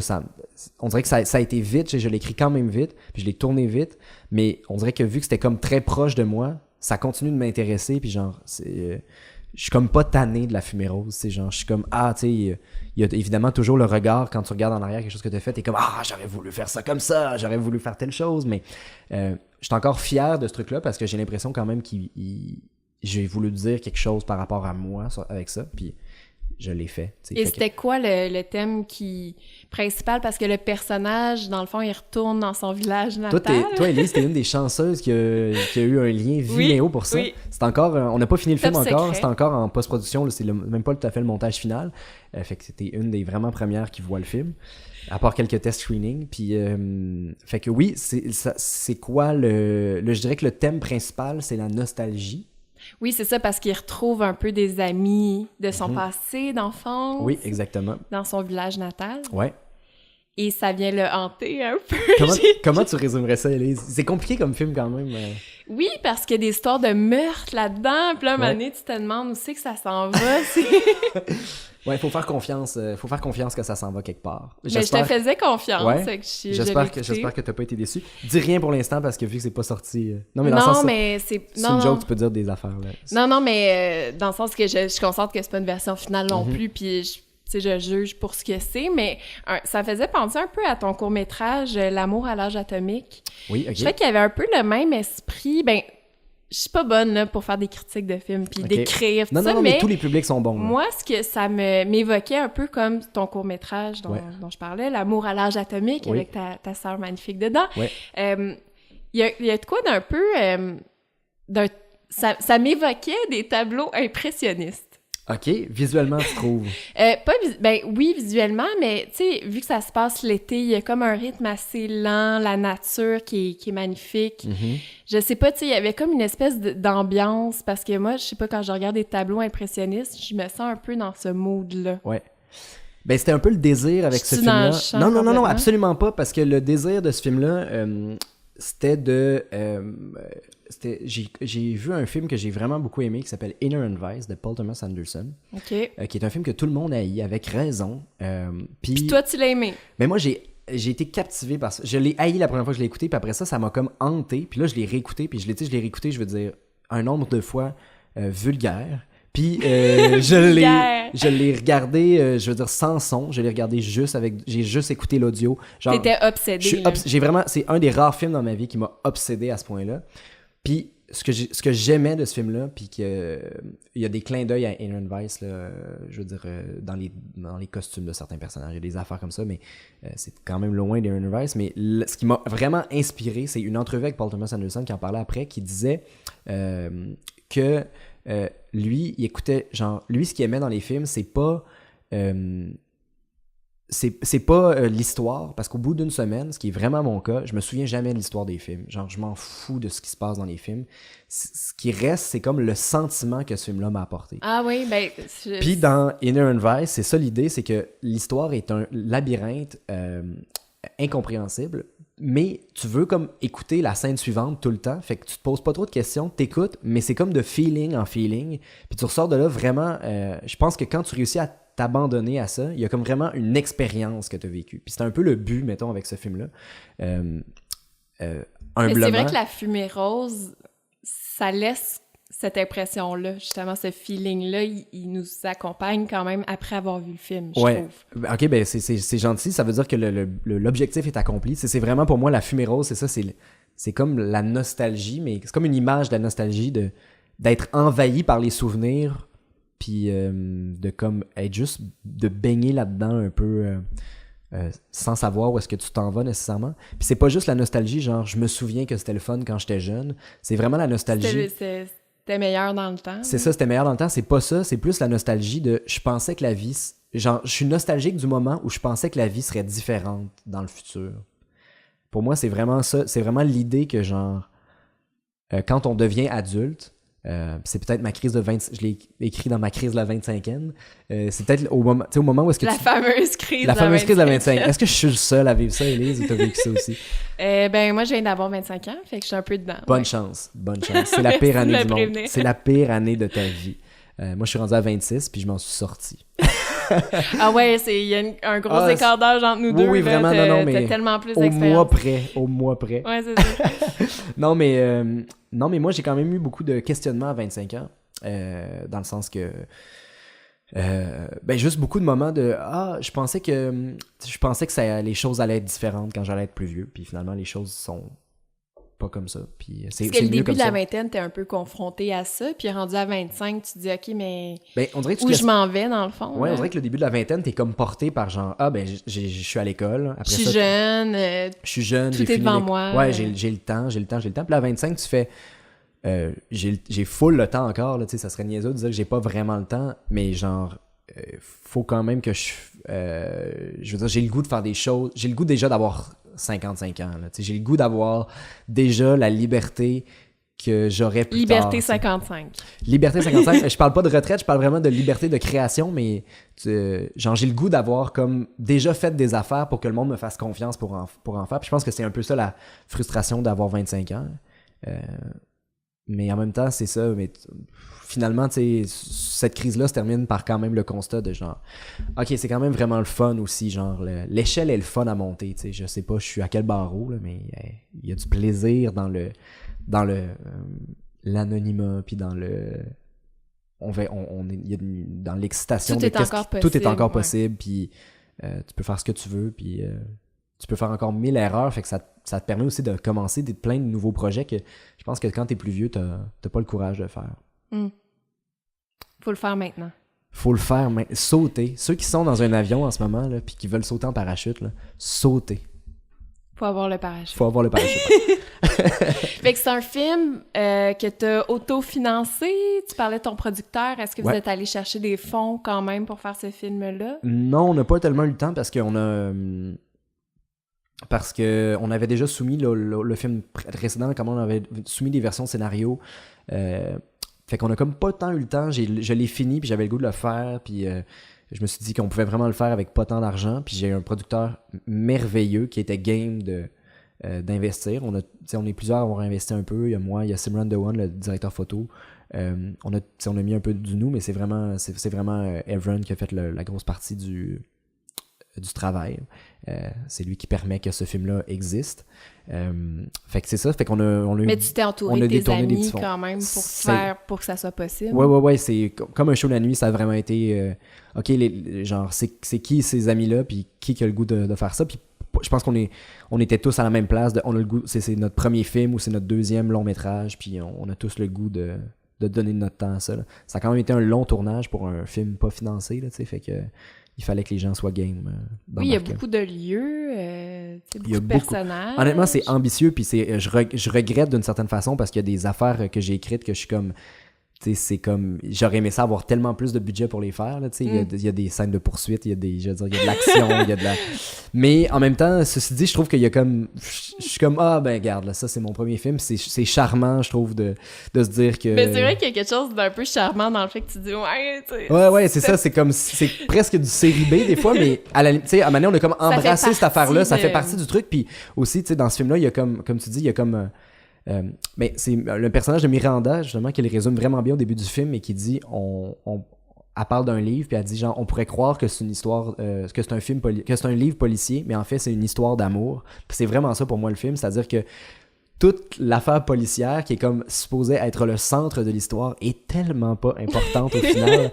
on dirait que ça a été vite. Je l'ai écrit quand même vite, puis je l'ai tourné vite. Mais on dirait que vu que c'était comme très proche de moi, ça continue de m'intéresser. Puis genre, je suis comme pas tanné de La Fumée Rose. C'est genre, je suis comme, tu sais, il y a évidemment toujours le regard quand tu regardes en arrière quelque chose que tu as fait. T'es comme, j'aurais voulu faire ça comme ça, j'aurais voulu faire telle chose. Mais je suis encore fier de ce truc-là parce que j'ai l'impression quand même j'ai voulu dire quelque chose par rapport à moi avec ça. Puis je l'ai fait. Et c'était quoi le thème principal? Parce que le personnage, dans le fond, il retourne dans son village natal. Toi, Élise, t'es une des chanceuses qui a eu un lien Vimeo pour ça. Oui. C'est encore... on n'a pas fini le film encore. C'est encore en post-production. Là, c'est même pas tout à fait le montage final. Fait que c'était une des vraiment premières qui voit le film. À part quelques test screenings. Puis, fait que oui, c'est quoi je dirais que le thème principal, c'est la nostalgie. Oui, c'est ça, parce qu'il retrouve un peu des amis de son passé, d'enfance. Oui, exactement. Dans son village natal. Ouais. Et ça vient le hanter un peu. Comment tu résumerais ça, Élise? C'est compliqué comme film quand même. Oui, parce qu'il y a des histoires de meurtre là-dedans. Puis là, à un moment donné, tu te demandes où c'est que ça s'en va. Ouais, il faut faire confiance. Faut faire confiance que ça s'en va quelque part. Mais je te faisais confiance. Ouais. J'espère que t'as pas été déçu. Dis rien pour l'instant parce que vu que c'est pas sorti. C'est une joke, tu peux dire des affaires. Là. Non, mais dans le sens que je suis consciente que c'est pas une version finale non plus. Puis je juge pour ce que c'est. Mais ça me faisait penser un peu à ton court-métrage L'amour à l'âge atomique. Oui, ok. Je trouvais qu'il y avait un peu le même esprit. Ben, je suis pas bonne là, pour faire des critiques de films puis d'écrire tout ça, non, mais tous les publics sont bons. Là. Moi, ce que ça m'évoquait un peu comme ton court-métrage dont je parlais, L'amour à l'âge atomique, avec ta sœur magnifique dedans. Il y a de quoi d'un peu... ça m'évoquait des tableaux impressionnistes. OK. Visuellement, tu trouves? Oui, visuellement, mais tu sais, vu que ça se passe l'été, il y a comme un rythme assez lent, la nature qui est magnifique. Mm-hmm. Je sais pas, tu sais, il y avait comme une espèce d'ambiance, parce que moi, je sais pas, quand je regarde des tableaux impressionnistes, je me sens un peu dans ce mood-là. Ouais. Ben, c'était un peu le désir avec ce film-là. Non, absolument pas, parce que le désir de ce film-là... c'était de... j'ai vu un film que j'ai vraiment beaucoup aimé qui s'appelle Inherent Vice de Paul Thomas Anderson, qui est un film que tout le monde haït, avec raison. Puis toi, tu l'as aimé. Mais moi, j'ai été captivé par ça. Je l'ai haï la première fois que je l'ai écouté, puis après ça m'a comme hanté. Puis là, je l'ai réécouté, puis je l'ai réécouté, je veux dire, un nombre de fois vulgaire. Puis je l'ai regardé, je veux dire, sans son. Je l'ai regardé j'ai juste écouté l'audio. Genre, t'étais obsédé. J'ai vraiment, c'est un des rares films dans ma vie qui m'a obsédé à ce point-là. Puis ce que j'aimais de ce film-là, puis il y a des clins d'œil à Inherent Vice, là, je veux dire, dans les costumes de certains personnages, il y a des affaires comme ça, mais c'est quand même loin d'Inherent Vice. Mais ce qui m'a vraiment inspiré, c'est une entrevue avec Paul Thomas Anderson qui en parlait après, qui disait que lui, il écoutait, genre, lui, ce qu'il aimait dans les films, c'est pas l'histoire, parce qu'au bout d'une semaine, ce qui est vraiment mon cas, je me souviens jamais de l'histoire des films. Genre, je m'en fous de ce qui se passe dans les films. Ce qui reste, c'est comme le sentiment que ce film-là m'a apporté. Ah oui, ben... Puis dans Inherent Vice, c'est ça l'idée, c'est que l'histoire est un labyrinthe incompréhensible, mais tu veux comme écouter la scène suivante tout le temps, fait que tu te poses pas trop de questions, t'écoutes, mais c'est comme de feeling en feeling, puis tu ressors de là vraiment... je pense que quand tu réussis à t'abandonner à ça, il y a comme vraiment une expérience que tu as vécue. Puis c'est un peu le but, mettons, avec ce film-là. Mais humblement... c'est vrai que la fumée rose, ça laisse cette impression-là, justement, ce feeling-là, il nous accompagne quand même après avoir vu le film, je trouve. OK, ben c'est gentil, ça veut dire que l'objectif est accompli. C'est vraiment pour moi la fumée rose, c'est ça, c'est comme la nostalgie, mais c'est comme une image de la nostalgie d'être envahi par les souvenirs, puis de comme être juste de baigner là-dedans un peu sans savoir où est-ce que tu t'en vas nécessairement. Puis c'est pas juste la nostalgie, genre je me souviens que c'était le fun quand j'étais jeune, c'est vraiment la nostalgie. C'était meilleur dans le temps. C'est ça, c'était meilleur dans le temps, c'est pas ça, c'est plus la nostalgie de je pensais que la vie, genre je suis nostalgique du moment où je pensais que la vie serait différente dans le futur. Pour moi, c'est vraiment ça, c'est vraiment l'idée que genre quand on devient adulte, c'est peut-être ma crise de 20... Je l'ai écrit dans ma crise de la 25e. C'est peut-être au moment où est-ce que La fameuse crise de la 25. Est-ce que je suis le seul à vivre ça, Élise, ou t'as vécu ça aussi? Ben moi, je viens d'avoir 25 ans, fait que je suis un peu dedans. Bonne chance. C'est la pire année du monde. C'est la pire année de ta vie. Moi, je suis rendu à 26, puis je m'en suis sorti. Ah ouais, il y a un gros écart d'âge entre nous deux. Oui, là, vraiment, non, mais t'as tellement plus d'expérience. Au mois près. Ouais, c'est ça. Non, mais moi, j'ai quand même eu beaucoup de questionnements à 25 ans, dans le sens que... juste beaucoup de moments de je pensais que les choses allaient être différentes quand j'allais être plus vieux, puis finalement, les choses sont pas comme ça. Puis c'est Parce que le mieux début comme de la ça. ventaine, t'es un peu confronté à ça, puis rendu à 25, tu te dis, OK, mais On dirait que où je m'en vais, dans le fond? Ouais, on dirait que le début de la vingtaine, t'es comme porté par genre, je suis à l'école. Je suis jeune. Je suis jeune. Tout est devant moi. Ouais, j'ai le temps. Puis à 25, tu fais... j'ai full le temps encore, là, tu sais, ça serait niaiseux de dire que j'ai pas vraiment le temps, mais genre, faut quand même que je veux dire, j'ai le goût de faire des choses, j'ai le goût déjà d'avoir 55 ans, là, tu sais, j'ai le goût d'avoir déjà la liberté que j'aurais plus Liberté tard, 55. Liberté 55, je parle pas de retraite, je parle vraiment de liberté de création, mais genre j'ai le goût d'avoir comme déjà fait des affaires pour que le monde me fasse confiance pour en faire, puis je pense que c'est un peu ça la frustration d'avoir 25 ans. Mais en même temps, c'est ça. Mais finalement, tu sais, cette crise-là se termine par quand même le constat de genre, OK, c'est quand même vraiment le fun aussi. Genre, l'échelle est le fun à monter. Tu sais, je sais pas, je suis à quel barreau, là, mais il y a du plaisir dans l'anonymat, puis dans dans l'excitation. Tout est encore possible. Tout est encore possible, puis tu peux faire ce que tu veux, puis tu peux faire encore 1000 erreurs, fait que ça te permet aussi de commencer plein de nouveaux projets que je pense que quand t'es plus vieux, t'as pas le courage de faire. Faut le faire maintenant. Faut le faire maintenant. Sauter. Ceux qui sont dans un avion en ce moment, là, puis qui veulent sauter en parachute, là, sauter. Faut avoir le parachute. Faut avoir le parachute. Fait que c'est un film que t'as autofinancé. Tu parlais de ton producteur. Est-ce que vous êtes allé chercher des fonds quand même pour faire ce film-là? Non, on n'a pas tellement eu le temps parce qu'on avait déjà soumis le film précédent, comme on avait soumis des versions scénario. Fait qu'on a comme pas tant eu le temps. Je l'ai fini, puis j'avais le goût de le faire, puis je me suis dit qu'on pouvait vraiment le faire avec pas tant d'argent, puis j'ai un producteur merveilleux qui était game d'investir. On est plusieurs à avoir investi un peu. Il y a moi, il y a Simran Dewan, le directeur photo. On a mis un peu du nous, mais c'est vraiment Evren qui a fait la grosse partie du travail. C'est lui qui permet que ce film-là existe. Fait que c'est ça. Fait qu'on a Mais tu t'es entouré de tes amis quand même pour que ça soit possible. Ouais. C'est comme un show la nuit, ça a vraiment été... OK, genre, c'est qui ces amis-là, puis qui a le goût de faire ça, puis je pense on était tous à la même place. On a le goût, c'est notre premier film ou c'est notre deuxième long métrage, puis on a tous le goût de donner notre temps à ça. Là. Ça a quand même été un long tournage pour un film pas financé, là, fait que il fallait que les gens soient game. Oui, il y a beaucoup de lieux, beaucoup de personnages. Honnêtement, c'est ambitieux, puis je regrette d'une certaine façon parce qu'il y a des affaires que j'ai écrites que je suis comme... c'est comme j'aurais aimé ça avoir tellement plus de budget pour les faire là, il y a des scènes de poursuite, il y a il y a de l'action, il y a de la... mais en même temps, ceci dit, je trouve qu'il y a comme je suis comme regarde là, ça c'est mon premier film, c'est charmant, je trouve, de se dire que... Mais c'est vrai qu'il y a quelque chose d'un peu charmant dans le fait que tu dis ouais, c'est ça, c'est comme c'est presque du série B des fois, mais à un moment donné, on a comme embrassé cette affaire-là, ça fait partie du truc, puis aussi dans ce film-là, il y a comme tu dis, il y a comme mais c'est le personnage de Miranda, justement, qui le résume vraiment bien au début du film et qui dit elle parle d'un livre, puis elle dit genre on pourrait croire que c'est une histoire, que c'est un film que c'est un livre policier, mais en fait c'est une histoire d'amour. Puis c'est vraiment ça pour moi le film, c'est-à-dire que toute l'affaire policière qui est comme supposée être le centre de l'histoire est tellement pas importante au final.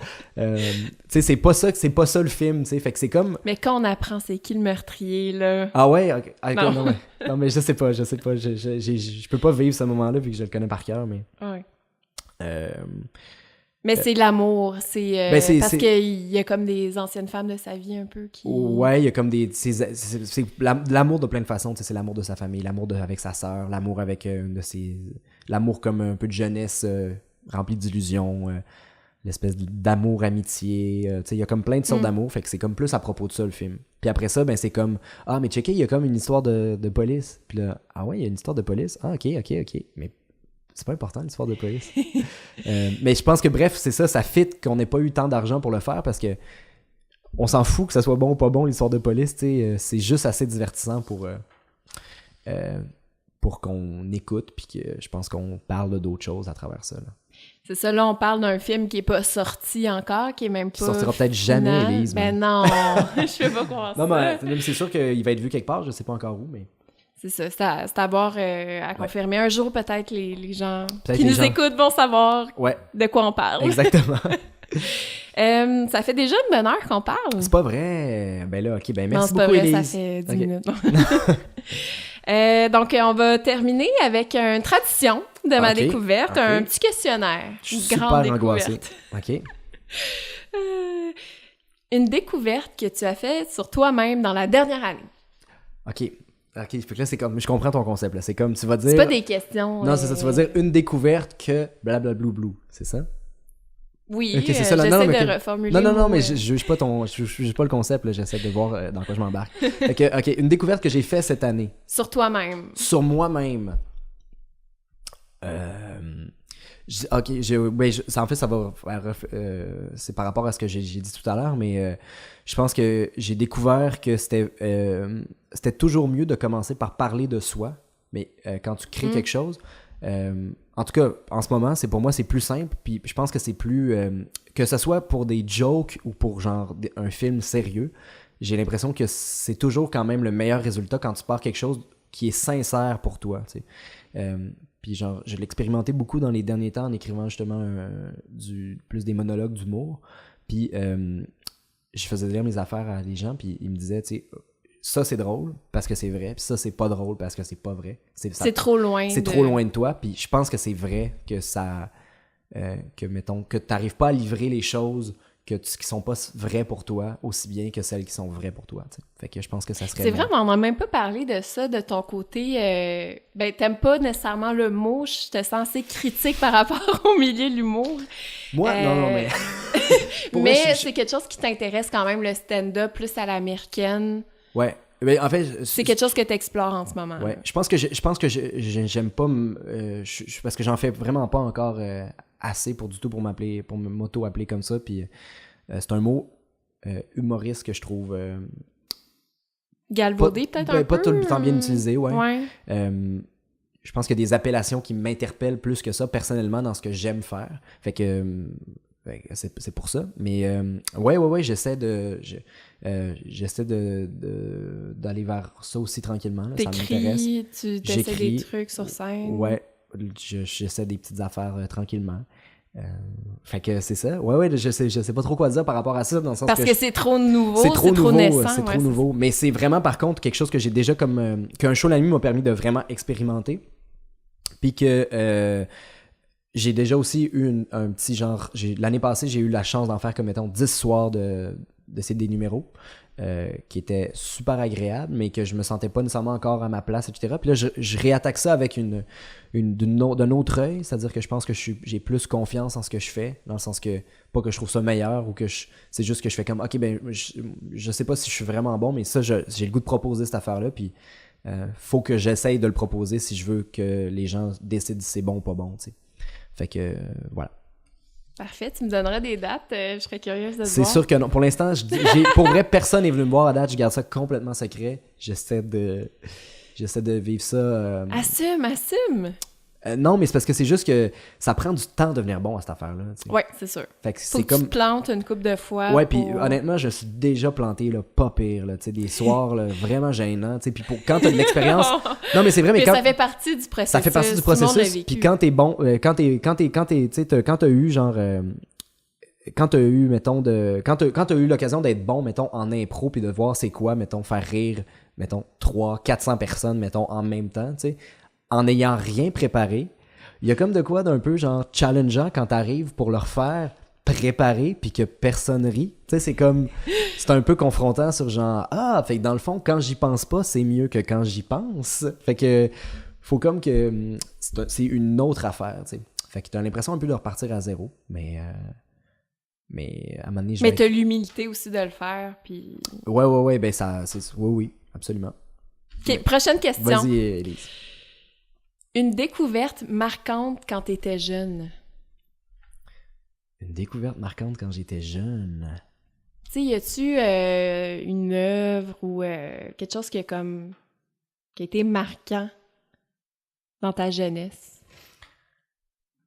C'est pas ça le film, fait que c'est comme... Mais quand on apprend c'est qui le meurtrier, là... Ah ouais? Okay. Non, mais je sais pas, je peux pas vivre ce moment-là vu que je le connais par cœur, mais... Ouais. Mais c'est l'amour, parce qu'il y a comme des anciennes femmes de sa vie un peu qui... Ouais, il y a comme c'est l'amour de plein de façons, c'est l'amour de sa famille, l'amour avec sa sœur, l'amour avec l'amour comme un peu de jeunesse rempli d'illusions, l'espèce d'amour, amitié, il y a comme plein de sortes d'amour, fait que c'est comme plus à propos de ça le film. Puis après ça, ben c'est comme, mais checker, il y a comme une histoire de police. Puis là, ouais, il y a une histoire de police. Ah, ok, mais... c'est pas important l'histoire de police. Mais je pense que bref, c'est ça fit qu'on n'ait pas eu tant d'argent pour le faire parce que on s'en fout que ça soit bon ou pas bon l'histoire de police, c'est juste assez divertissant pour qu'on écoute puis que je pense qu'on parle d'autres choses à travers ça. Là. C'est ça, là on parle d'un film qui est pas sorti encore, qui est même pas... Qui sortira peut-être jamais, Élise. Ben non, je sais pas comment ça. Non, mais c'est sûr qu'il va être vu quelque part, je sais pas encore où, mais... C'est ça, c'est à voir, à confirmer. Un jour, peut-être, les gens qui nous écoutent vont savoir de quoi on parle. Exactement. Ça fait déjà une bonne heure qu'on parle. C'est pas vrai. Ben là, OK, merci beaucoup, Élise. Élise. Ça fait 10 minutes. Donc, on va terminer avec une tradition de ma découverte, un petit questionnaire. Je suis super angoissé. OK. Une découverte que tu as faite sur toi-même dans la dernière année. OK, fait que là, c'est comme... Je comprends ton concept, là. C'est comme, tu vas dire... C'est pas des questions... Non, c'est ça, tu vas dire une découverte que blablablou, c'est ça? Oui, okay, c'est ça, j'essaie de reformuler... Non, mais je juge pas le concept, là. J'essaie de voir dans quoi je m'embarque. Fait que, OK, une découverte que j'ai faite cette année. Sur toi-même. Sur moi-même. En fait, ça va c'est par rapport à ce que j'ai dit tout à l'heure, mais je pense que j'ai découvert que c'était toujours mieux de commencer par parler de soi, mais quand tu crées quelque chose, en tout cas, en ce moment, pour moi, c'est plus simple, puis je pense que c'est plus... que ce soit pour des jokes ou pour genre un film sérieux, j'ai l'impression que c'est toujours quand même le meilleur résultat quand tu pars quelque chose qui est sincère pour toi, tu sais. Puis genre, je l'ai expérimenté beaucoup dans les derniers temps en écrivant justement plus des monologues d'humour. Puis je faisais lire mes affaires à des gens, puis ils me disaient, tu sais, ça c'est drôle parce que c'est vrai, puis ça c'est pas drôle parce que c'est pas vrai. C'est trop loin. C'est trop loin de toi, puis je pense que c'est vrai que ça... que mettons, que t'arrives pas à livrer les choses qui sont pas vraies pour toi aussi bien que celles qui sont vraies pour toi, t'sais. Fait que je pense que ça serait... C'est vrai, on n'a même pas parlé de ça, de ton côté... t'aimes pas nécessairement le mot, je te sens assez critique par rapport au milieu de l'humour. Moi? Non, mais... mais c'est quelque chose qui t'intéresse quand même, le stand-up, plus à l'américaine. Ouais. Mais en fait... C'est quelque chose que tu explores en ce moment. Ouais. Je pense que j'aime pas... parce que j'en fais vraiment pas encore... assez pour m'auto-appeler comme ça, puis c'est un mot humoriste que je trouve Galvaudé, peut-être un peu? Pas tout le temps bien utilisé, ouais. Ouais. Je pense qu'il y a des appellations qui m'interpellent plus que ça, personnellement, dans ce que j'aime faire. Fait que c'est pour ça. Mais ouais, j'essaie d'aller vers ça aussi tranquillement. Là. Ça m'intéresse. Tu t'essaies des trucs sur scène? Ouais, j'essaie des petites affaires tranquillement. Fait que c'est ça. Ouais, je sais pas trop quoi dire par rapport à ça, dans le sens parce que c'est trop nouveau, c'est trop naissant. C'est trop nouveau. Mais c'est vraiment, par contre, quelque chose que j'ai déjà comme... qu'un show la nuit m'a permis de vraiment expérimenter. Puis que j'ai déjà aussi eu un petit genre... L'année passée, j'ai eu la chance d'en faire comme, mettons, 10 soirs de des numéros. Qui était super agréable, mais que je me sentais pas nécessairement encore à ma place, etc. Puis là, je réattaque ça avec d'un autre œil, c'est-à-dire que je pense que j'ai plus confiance en ce que je fais, dans le sens que, pas que je trouve ça meilleur, ou que c'est juste que je fais comme, ok, ben, je sais pas si je suis vraiment bon, mais ça, j'ai le goût de proposer cette affaire-là, puis faut que j'essaye de le proposer si je veux que les gens décident si c'est bon ou pas bon, tu sais. Fait que, voilà. Parfait, tu me donnerais des dates, je serais curieuse de te voir. C'est sûr que non. Pour l'instant, pour vrai, personne n'est venu me voir à date. Je garde ça complètement secret. J'essaie de vivre ça. Assume! Non, mais c'est parce que c'est juste que ça prend du temps de devenir bon à cette affaire-là. T'sais. Ouais, c'est sûr. Fait que faut que tu te plantes une couple de fois. Ouais, puis honnêtement, je suis déjà planté, là, pas pire, là, des soirs là, vraiment gênants. Puis quand t'as de l'expérience... Non, mais c'est vrai, mais quand... ça fait partie du processus. Ça fait partie du processus. Puis quand t'es bon, quand t'as eu, genre... quand t'as eu, mettons, quand t'as eu l'occasion d'être bon, mettons, en impro, puis de voir c'est quoi, mettons, faire rire, mettons, 300-400 personnes, mettons, en même temps, tu sais, en n'ayant rien préparé, il y a comme de quoi d'un peu, genre, challengeant quand t'arrives pour leur faire préparer, puis que personne rit. Tu sais, c'est comme... C'est un peu confrontant sur genre, fait que dans le fond, quand j'y pense pas, c'est mieux que quand j'y pense. Fait que... Faut comme que... C'est une autre affaire, tu sais. Fait que t'as l'impression un peu de repartir à zéro, mais à un moment donné... Mais t'as l'humilité aussi de le faire, puis... Ouais, ben ça... Oui, absolument. OK, prochaine question. Vas-y, Élise. Une découverte marquante quand t'étais jeune. Une découverte marquante quand j'étais jeune. Tu sais, y a-tu une œuvre ou quelque chose qui a été marquant dans ta jeunesse?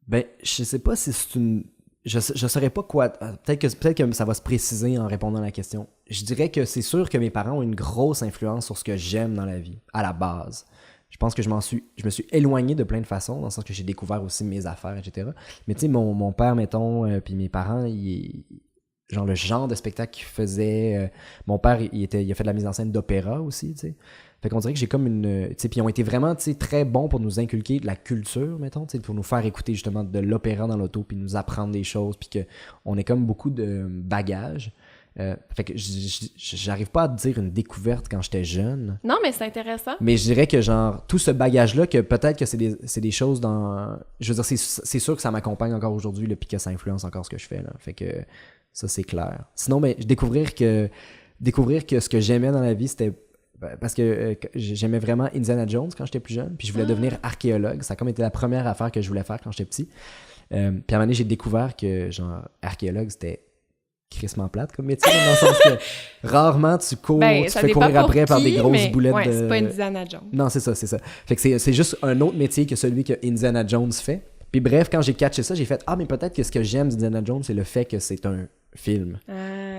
Ben, je sais pas si c'est une... Je saurais pas quoi... Peut-être que ça va se préciser en répondant à la question. Je dirais que c'est sûr que mes parents ont une grosse influence sur ce que j'aime dans la vie, à la base. Je pense que je me suis éloigné de plein de façons, dans le sens que j'ai découvert aussi mes affaires, etc. Mais tu sais, mon père, mettons, puis mes parents, genre le genre de spectacle qu'ils faisaient... mon père, il a fait de la mise en scène d'opéra aussi, tu sais. Fait qu'on dirait que j'ai comme une... Tu sais, puis ils ont été vraiment, tu sais, très bons pour nous inculquer de la culture, mettons, tu sais, pour nous faire écouter justement de l'opéra dans l'auto, puis nous apprendre des choses, puis qu'on ait comme beaucoup de bagages. Fait que j'arrive pas à te dire une découverte quand j'étais jeune. Non, mais c'est intéressant. Mais je dirais que genre tout ce bagage-là, que peut-être que c'est des choses dans... Je veux dire, c'est sûr que ça m'accompagne encore aujourd'hui, puis que ça influence encore ce que je fais, là. Fait que ça, c'est clair. Sinon, ben, découvrir que ce que j'aimais dans la vie, c'était... Parce que j'aimais vraiment Indiana Jones quand j'étais plus jeune, puis je voulais devenir archéologue. Ça a comme été la première affaire que je voulais faire quand j'étais petit. Puis à un moment donné, j'ai découvert que genre archéologue, c'était crissement plate comme métier, dans le sens que rarement tu cours, tu fais courir après par des grosses boulettes de... c'est pas Indiana Jones. Non, c'est ça. Fait que c'est juste un autre métier que celui que Indiana Jones fait. Puis bref, quand j'ai catché ça, j'ai fait « Ah, mais peut-être que ce que j'aime d'Indiana Jones, c'est le fait que c'est un film. »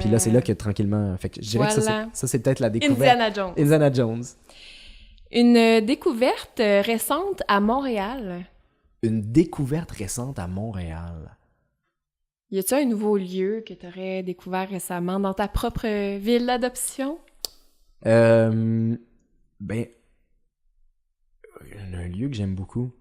Puis là, c'est là que tranquillement... Fait que je dirais que ça, c'est peut-être la découverte. Indiana Jones. Une découverte récente à Montréal. Une découverte récente à Montréal. Y a-t-il un nouveau lieu que tu aurais découvert récemment dans ta propre ville d'adoption? Ben, un lieu que j'aime beaucoup.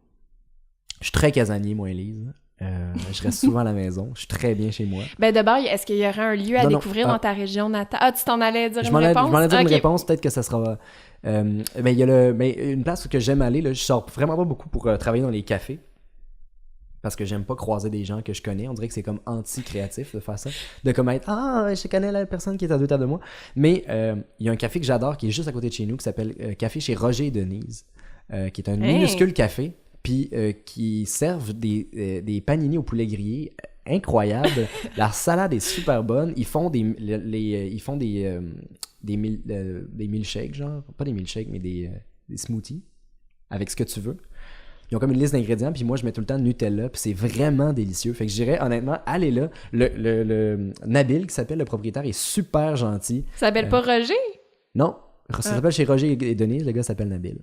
Je suis très casanier, moi, Élise. Je reste souvent à la maison. Je suis très bien chez moi. Ben d'abord, est-ce qu'il y aurait un lieu à découvrir dans ta région natale? Ah, tu t'en allais dire une réponse? Je m'en allais dire une réponse. Peut-être que ça sera... il y a une place où j'aime aller. Là, je sors vraiment pas beaucoup pour travailler dans les cafés. Parce que j'aime pas croiser des gens que je connais. On dirait que c'est comme anti-créatif de faire ça. De comme être « Ah, je connais la personne qui est à 2 tables de moi. » Mais il y a un café que j'adore qui est juste à côté de chez nous qui s'appelle Café chez Roger et Denise. Qui est un minuscule café. Puis qui servent des panini au poulet grillé incroyables. La salade est super bonne. Ils font des des milkshakes, genre. Pas des milkshakes, mais des smoothies. Avec ce que tu veux. Ils ont comme une liste d'ingrédients, puis moi, je mets tout le temps Nutella, puis c'est vraiment délicieux. Fait que je dirais, honnêtement, allez là. Le Nabil, qui s'appelle le propriétaire, est super gentil. Ça s'appelle pas Roger? Non. Ça s'appelle chez Roger et Denise, le gars s'appelle Nabil.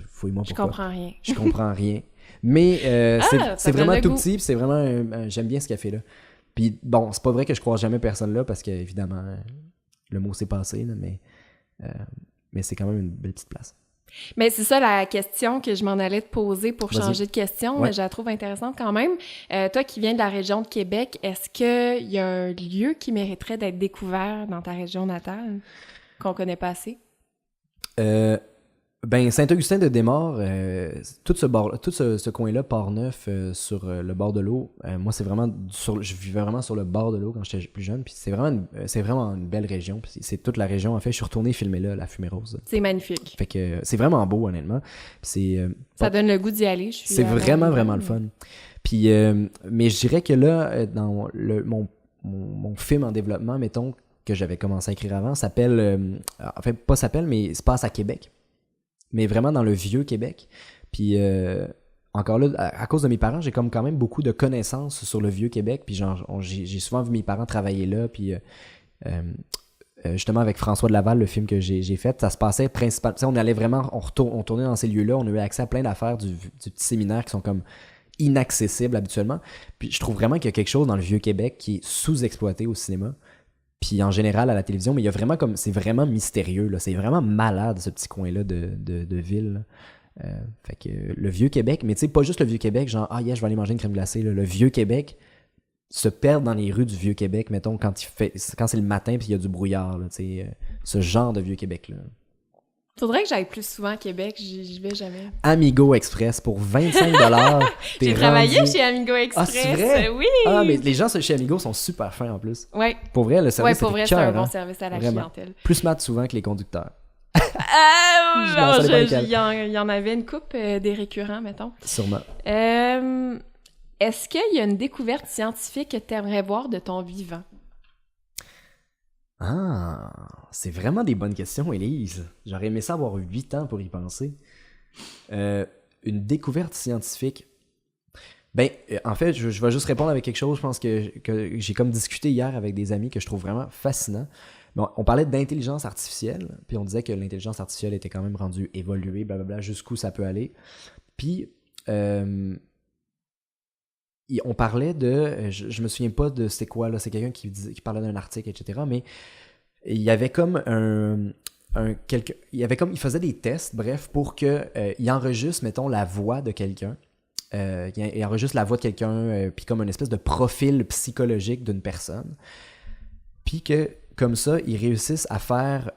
Fouille-moi pourquoi. Je comprends rien. Je comprends rien. Mais c'est vraiment tout petit, puis c'est vraiment... j'aime bien ce café-là. Puis bon, c'est pas vrai que je croise jamais personne là, parce qu'évidemment, le mot s'est passé, là, mais c'est quand même une belle petite place. Mais c'est ça la question que je m'en allais te poser pour changer de question, mais je la trouve intéressante quand même. Toi qui viens de la région de Québec, est-ce qu'il y a un lieu qui mériterait d'être découvert dans ta région natale qu'on connaît pas assez? Saint-Augustin-de-Desmaures, tout ce coin-là, Port-Neuf, sur le bord de l'eau, moi, c'est vraiment je vivais vraiment sur le bord de l'eau quand j'étais plus jeune, puis c'est vraiment une belle région, puis c'est toute la région, en fait, je suis retourné filmer là, la Fumée Rose. C'est magnifique. Fait que c'est vraiment beau, honnêtement. Ça donne le goût d'y aller. C'est vraiment, vraiment le fun. Puis, mais je dirais que là, dans mon film en développement, mettons, que j'avais commencé à écrire avant, mais se passe à Québec. Mais vraiment dans le vieux Québec. Puis encore là, à cause de mes parents, j'ai quand même beaucoup de connaissances sur le vieux Québec. Puis genre, j'ai souvent vu mes parents travailler là. Puis justement avec François de Laval, le film que j'ai fait, ça se passait principalement... On allait vraiment, on tournait dans ces lieux-là, on a eu accès à plein d'affaires du petit séminaire qui sont comme inaccessibles habituellement. Puis je trouve vraiment qu'il y a quelque chose dans le vieux Québec qui est sous-exploité au cinéma. Puis en général à la télévision, mais il y a vraiment comme... C'est vraiment mystérieux, là. C'est vraiment malade, ce petit coin-là de ville. Fait que le Vieux-Québec, mais tu sais, pas juste le Vieux-Québec, genre, je vais aller manger une crème glacée, là. Le Vieux-Québec se perd dans les rues du Vieux-Québec, mettons, quand c'est le matin puis il y a du brouillard, là, tu sais. Ce genre de Vieux-Québec-là. Faudrait que j'aille plus souvent à Québec, j'y vais jamais. Amigo Express pour 25$. J'ai travaillé chez Amigo Express. Ah, c'est vrai? Oui! Ah, mais les gens chez Amigo sont super fins en plus. Ouais. Pour vrai, le service c'est un bon service à la clientèle. Plus mat souvent que les conducteurs. Il y en avait une couple des récurrents, mettons. Sûrement. Est-ce qu'il y a une découverte scientifique que tu aimerais voir de ton vivant? Ah, c'est vraiment des bonnes questions, Élise. J'aurais aimé ça avoir 8 ans pour y penser. Une découverte scientifique. En fait, je vais juste répondre avec quelque chose. Je pense que j'ai comme discuté hier avec des amis que je trouve vraiment fascinant. Bon, on parlait d'intelligence artificielle, puis on disait que l'intelligence artificielle était quand même rendue évoluée, blablabla, jusqu'où ça peut aller. Puis, on parlait de... Je me souviens pas de c'était quoi, là. C'est quelqu'un qui parlait d'un article, etc. Mais il y avait comme il faisait des tests, bref, pour qu'il enregistre, mettons, la voix de quelqu'un. Il enregistre la voix de quelqu'un, puis comme une espèce de profil psychologique d'une personne. Puis que, comme ça, ils réussissent à faire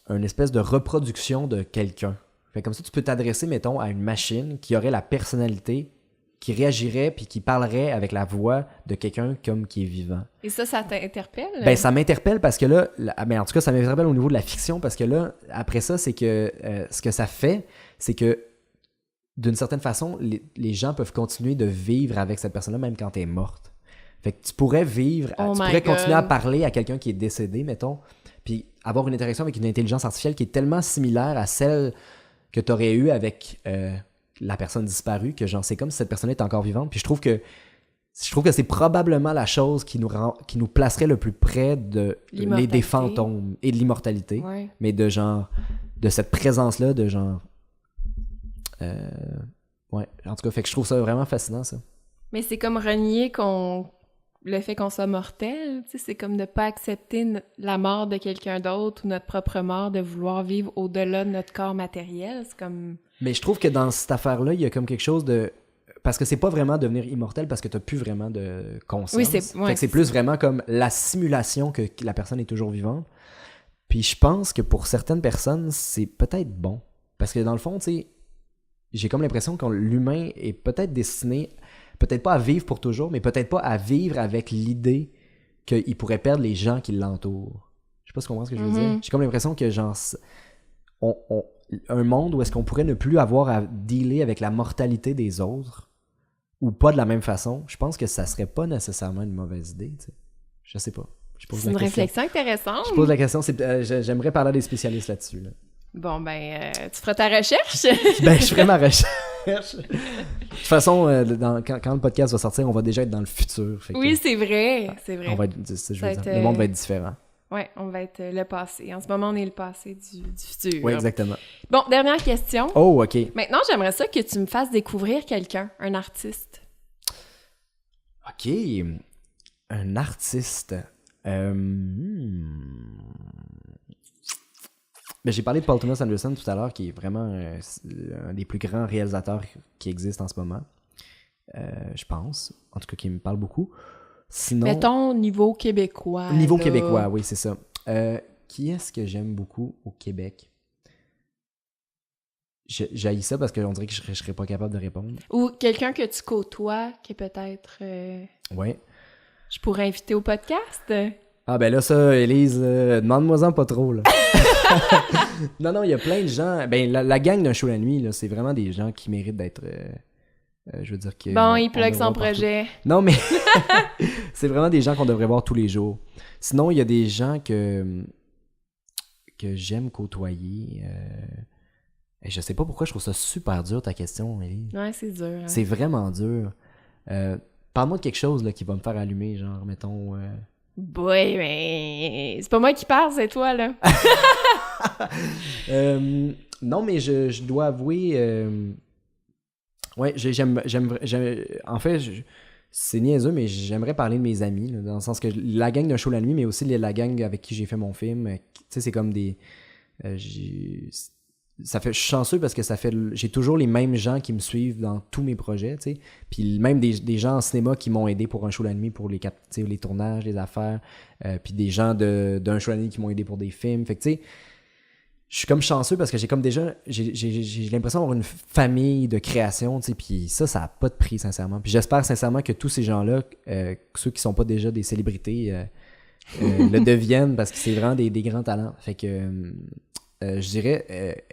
une espèce de reproduction de quelqu'un. Fait comme ça, tu peux t'adresser, mettons, à une machine qui aurait la personnalité, qui réagirait puis qui parlerait avec la voix de quelqu'un comme qui est vivant. Et ça t'interpelle? Ça m'interpelle parce que là, en tout cas, ça m'interpelle au niveau de la fiction parce que là, après ça, c'est que ce que ça fait, c'est que d'une certaine façon, les gens peuvent continuer de vivre avec cette personne-là même quand elle est morte. Fait que tu pourrais continuer à parler à quelqu'un qui est décédé, mettons, puis avoir une interaction avec une intelligence artificielle qui est tellement similaire à celle que tu aurais eue avec la personne disparue, que genre c'est comme si cette personne est encore vivante. Puis je trouve que c'est probablement la chose qui nous placerait le plus près des fantômes et de l'immortalité, ouais. Mais de cette présence-là, de genre... ouais, en tout cas, fait que je trouve ça vraiment fascinant, ça. Mais c'est comme renier le fait qu'on soit mortel, tu sais, c'est comme de pas accepter la mort de quelqu'un d'autre ou notre propre mort, de vouloir vivre au-delà de notre corps matériel, c'est comme... Mais je trouve que dans cette affaire-là, il y a comme quelque chose de... Parce que c'est pas vraiment devenir immortel parce que t'as plus vraiment de conscience. Oui, c'est plus vraiment comme la simulation que la personne est toujours vivante. Puis je pense que pour certaines personnes, c'est peut-être bon. Parce que dans le fond, tu sais, j'ai comme l'impression que l'humain est peut-être destiné... peut-être pas à vivre pour toujours, mais peut-être pas à vivre avec l'idée qu'il pourrait perdre les gens qui l'entourent. Je sais pas si tu comprends ce que je veux dire. J'ai comme l'impression que genre un monde où est-ce qu'on pourrait ne plus avoir à dealer avec la mortalité des autres, ou pas de la même façon, je pense que ça serait pas nécessairement une mauvaise idée, tu sais. Je sais pas. pose C'est la une question. réflexion intéressante. Je pose la question, j'aimerais parler à des spécialistes là-dessus. Là. Bon, tu feras ta recherche? Ben, je ferai ma recherche. De toute façon, quand le podcast va sortir, on va déjà être dans le futur. Oui, c'est vrai. C'est vrai. On va être, le monde va être différent. Oui, on va être le passé. En ce moment, on est le passé du futur. Oui, exactement. Bon, dernière question. Oh, OK. Maintenant, j'aimerais ça que tu me fasses découvrir quelqu'un, un artiste. OK. Un artiste. Ben, j'ai parlé de Paul Thomas Anderson tout à l'heure, qui est vraiment un des plus grands réalisateurs qui existent en ce moment. Je pense. En tout cas, qui me parle beaucoup. Sinon, mettons niveau québécois. Niveau là. québécois, oui, c'est ça. Qui est-ce que j'aime beaucoup au Québec? J'haïs ça parce qu'on dirait que je serais pas capable de répondre. Ou quelqu'un que tu côtoies, qui est peut-être... Ouais. Je pourrais inviter au podcast. Ah ben là, ça, Élise, demande-moi-en pas trop, là. Non, il y a plein de gens... Ben, la gang d'un show la nuit, là, c'est vraiment des gens qui méritent d'être... je veux dire que... Bon, il plug son projet. Non, mais c'est vraiment des gens qu'on devrait voir tous les jours. Sinon, il y a des gens que j'aime côtoyer. Je sais pas pourquoi je trouve ça super dur, ta question, Élise. Ouais, c'est dur. Hein. C'est vraiment dur. Parle-moi de quelque chose là, qui va me faire allumer, genre, mettons... Oui, mais c'est pas moi qui parle, c'est toi, là. Non, mais je dois avouer... Ouais, en fait, c'est niaiseux, mais j'aimerais parler de mes amis, là, dans le sens que la gang d'un show la nuit, mais aussi la gang avec qui j'ai fait mon film, tu sais, c'est comme des... je suis chanceux parce que j'ai toujours les mêmes gens qui me suivent dans tous mes projets, tu sais, puis même des gens en cinéma qui m'ont aidé pour un show la nuit, pour les tournages, les affaires, puis des gens d'un show la nuit qui m'ont aidé pour des films, fait que tu sais, je suis comme chanceux parce que j'ai l'impression d'avoir une famille de création, tu sais, puis ça a pas de prix, sincèrement. Puis j'espère sincèrement que tous ces gens-là, ceux qui sont pas déjà des célébrités, le deviennent parce que c'est vraiment des grands talents. Fait que je dirais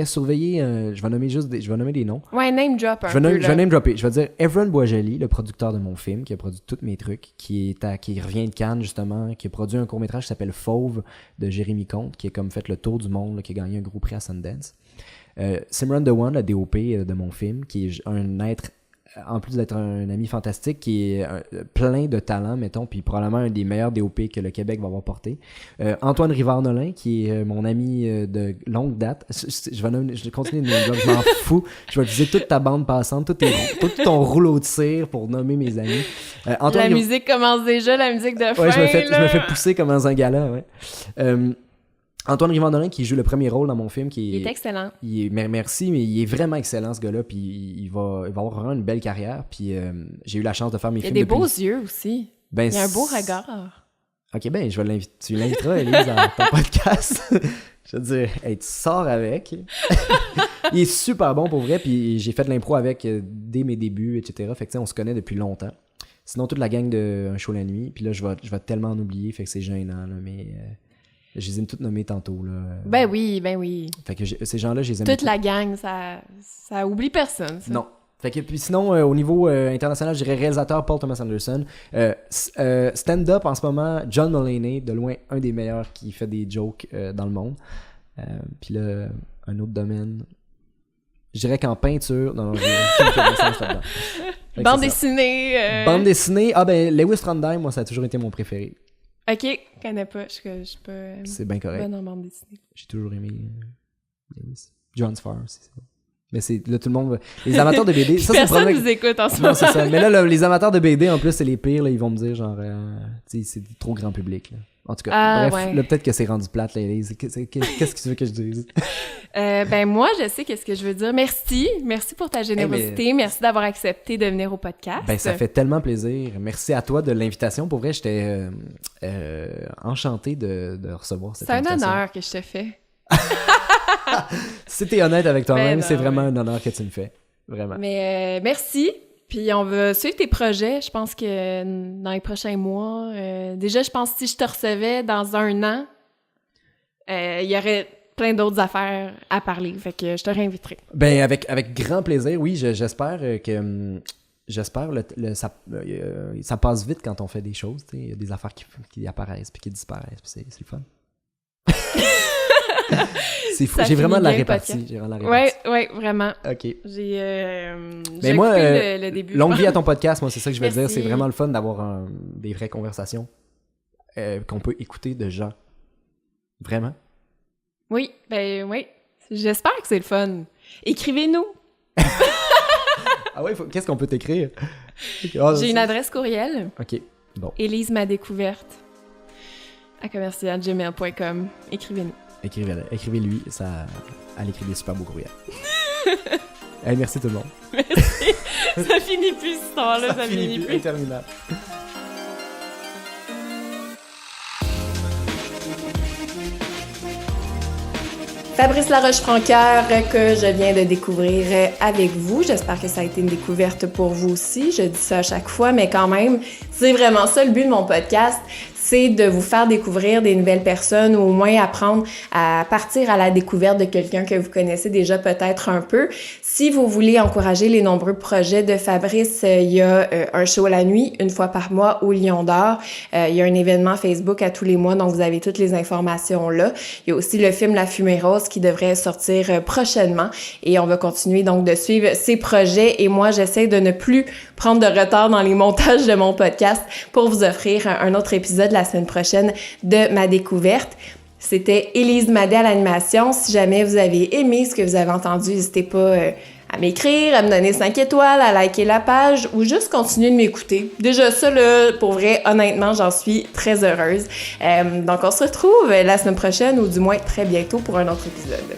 surveiller, je vais nommer des noms. Ouais, name drop Je vais name dropper. Je vais dire Evren Boisjoli, le producteur de mon film, qui a produit tous mes trucs, qui revient de Cannes, justement, qui a produit un court-métrage qui s'appelle Fauve de Jérémy Comte, qui a comme fait le tour du monde, là, qui a gagné un gros prix à Sundance. Simran Dewan, le DOP de mon film, qui est un être, en plus d'être un ami fantastique, qui est plein de talent, mettons, puis probablement un des meilleurs DOP que le Québec va avoir porté. Antoine Rivard-Nolin, qui est mon ami de longue date. Je vais continuer de nommer, je m'en fous. Je vais utiliser toute ta bande passante, tout ton rouleau de cire pour nommer mes amis. La musique commence déjà, la musique de fin, ouais, je me fais pousser comme dans un gala, ouais. Antoine Rivard-Nolin qui joue le premier rôle dans mon film. Il est excellent. Merci, mais il est vraiment excellent, ce gars-là. Puis il va avoir vraiment une belle carrière. Puis j'ai eu la chance de faire mes films. Il a des beaux yeux aussi. Il a un beau regard. Ok, ben, tu l'inviteras, Élise, à ton podcast. Je veux dire, hey, tu sors avec. Il est super bon pour vrai. Puis j'ai fait de l'impro avec dès mes débuts, etc. Fait que on se connaît depuis longtemps. Sinon, toute la gang de Un show la nuit. Puis là, je vais tellement en oublier. Fait que c'est gênant, là, mais... je les ai toutes nommées tantôt, là. Ben oui. Fait que ces gens-là, je les aime. Toute la gang, ça oublie personne, ça. Non. Fait que, puis sinon, au niveau international, je dirais réalisateur Paul Thomas Anderson. Stand-up, en ce moment, John Mulaney, de loin, un des meilleurs qui fait des jokes dans le monde. Puis là, un autre domaine... Je dirais qu'en peinture... Non, j'ai aucune connaissance là-dedans. Bande dessinée... Bande dessinée... Ah ben, Lewis Trondheim, moi, ça a toujours été mon préféré. Ok, je connais pas. Je suis pas... C'est bien correct. Pas dans bande dessinée. J'ai toujours aimé Lewis. John Farr aussi, c'est bon. Mais c'est là, tout le monde... Les amateurs de BD... ça, personne nous écoute en ce moment. Non, c'est ça. Mais là, les amateurs de BD, en plus, c'est les pires. Là, ils vont me dire, genre... tu sais, c'est trop grand public, là. En tout cas, bref, là, peut-être que c'est rendu plate, là, Élise. Qu'est-ce que tu veux que je dise? Ben moi, je sais qu'est-ce que je veux dire. Merci pour ta générosité. Merci d'avoir accepté de venir au podcast. Ben, ça fait tellement plaisir. Merci à toi de l'invitation. Pour vrai, j'étais enchanté de recevoir cette invitation. C'est un honneur que je te fais. Si t'es honnête avec toi-même, Ben non, c'est vraiment un honneur que tu me fais. Vraiment. Mais merci. Puis on va suivre tes projets. Je pense que dans les prochains mois... déjà, je pense que si je te recevais dans un an, il y aurait plein d'autres affaires à parler. Fait que je te réinviterai. Ben, avec grand plaisir, oui. J'espère que j'espère, ça passe vite quand on fait des choses, tu sais. Il y a des affaires qui apparaissent puis qui disparaissent, puis c'est le fun. C'est fou. J'ai vraiment de la répartie. Ouais, vraiment. OK. J'ai moi, coupé le début. Longue vie à ton podcast, moi, c'est ça que je veux dire. Merci. C'est vraiment le fun d'avoir des vraies conversations qu'on peut écouter de gens. Vraiment. Oui, oui. J'espère que c'est le fun. Écrivez-nous. Ah ouais, qu'est-ce qu'on peut t'écrire? J'ai une adresse courriel. OK, bon. Élise ma découverte @gmail.com. Écrivez-nous. Écrivez-lui, elle écrit des super beaux courriels. Hey, merci tout le monde. Merci. Ça finit plus, cette histoire-là. Ça finit plus. Interminable. Fabrice Laroche-Francoeur que je viens de découvrir avec vous. J'espère que ça a été une découverte pour vous aussi. Je dis ça à chaque fois, mais quand même, c'est vraiment ça le but de mon podcast. C'est de vous faire découvrir des nouvelles personnes ou au moins apprendre à partir à la découverte de quelqu'un que vous connaissez déjà peut-être un peu. Si vous voulez encourager les nombreux projets de Fabrice, il y a un show la nuit, une fois par mois au Lion d'Or. Il y a un événement Facebook à tous les mois, donc vous avez toutes les informations là. Il y a aussi le film La Fumée Rose qui devrait sortir prochainement et on va continuer donc de suivre ces projets et moi j'essaie de ne plus prendre de retard dans les montages de mon podcast pour vous offrir un autre épisode la semaine prochaine de ma découverte. C'était Élise Madé à l'animation. Si jamais vous avez aimé ce que vous avez entendu, n'hésitez pas à m'écrire, à me donner 5 étoiles, à liker la page ou juste continuer de m'écouter. Déjà ça, là, pour vrai, honnêtement, j'en suis très heureuse. Donc on se retrouve la semaine prochaine ou du moins très bientôt pour un autre épisode.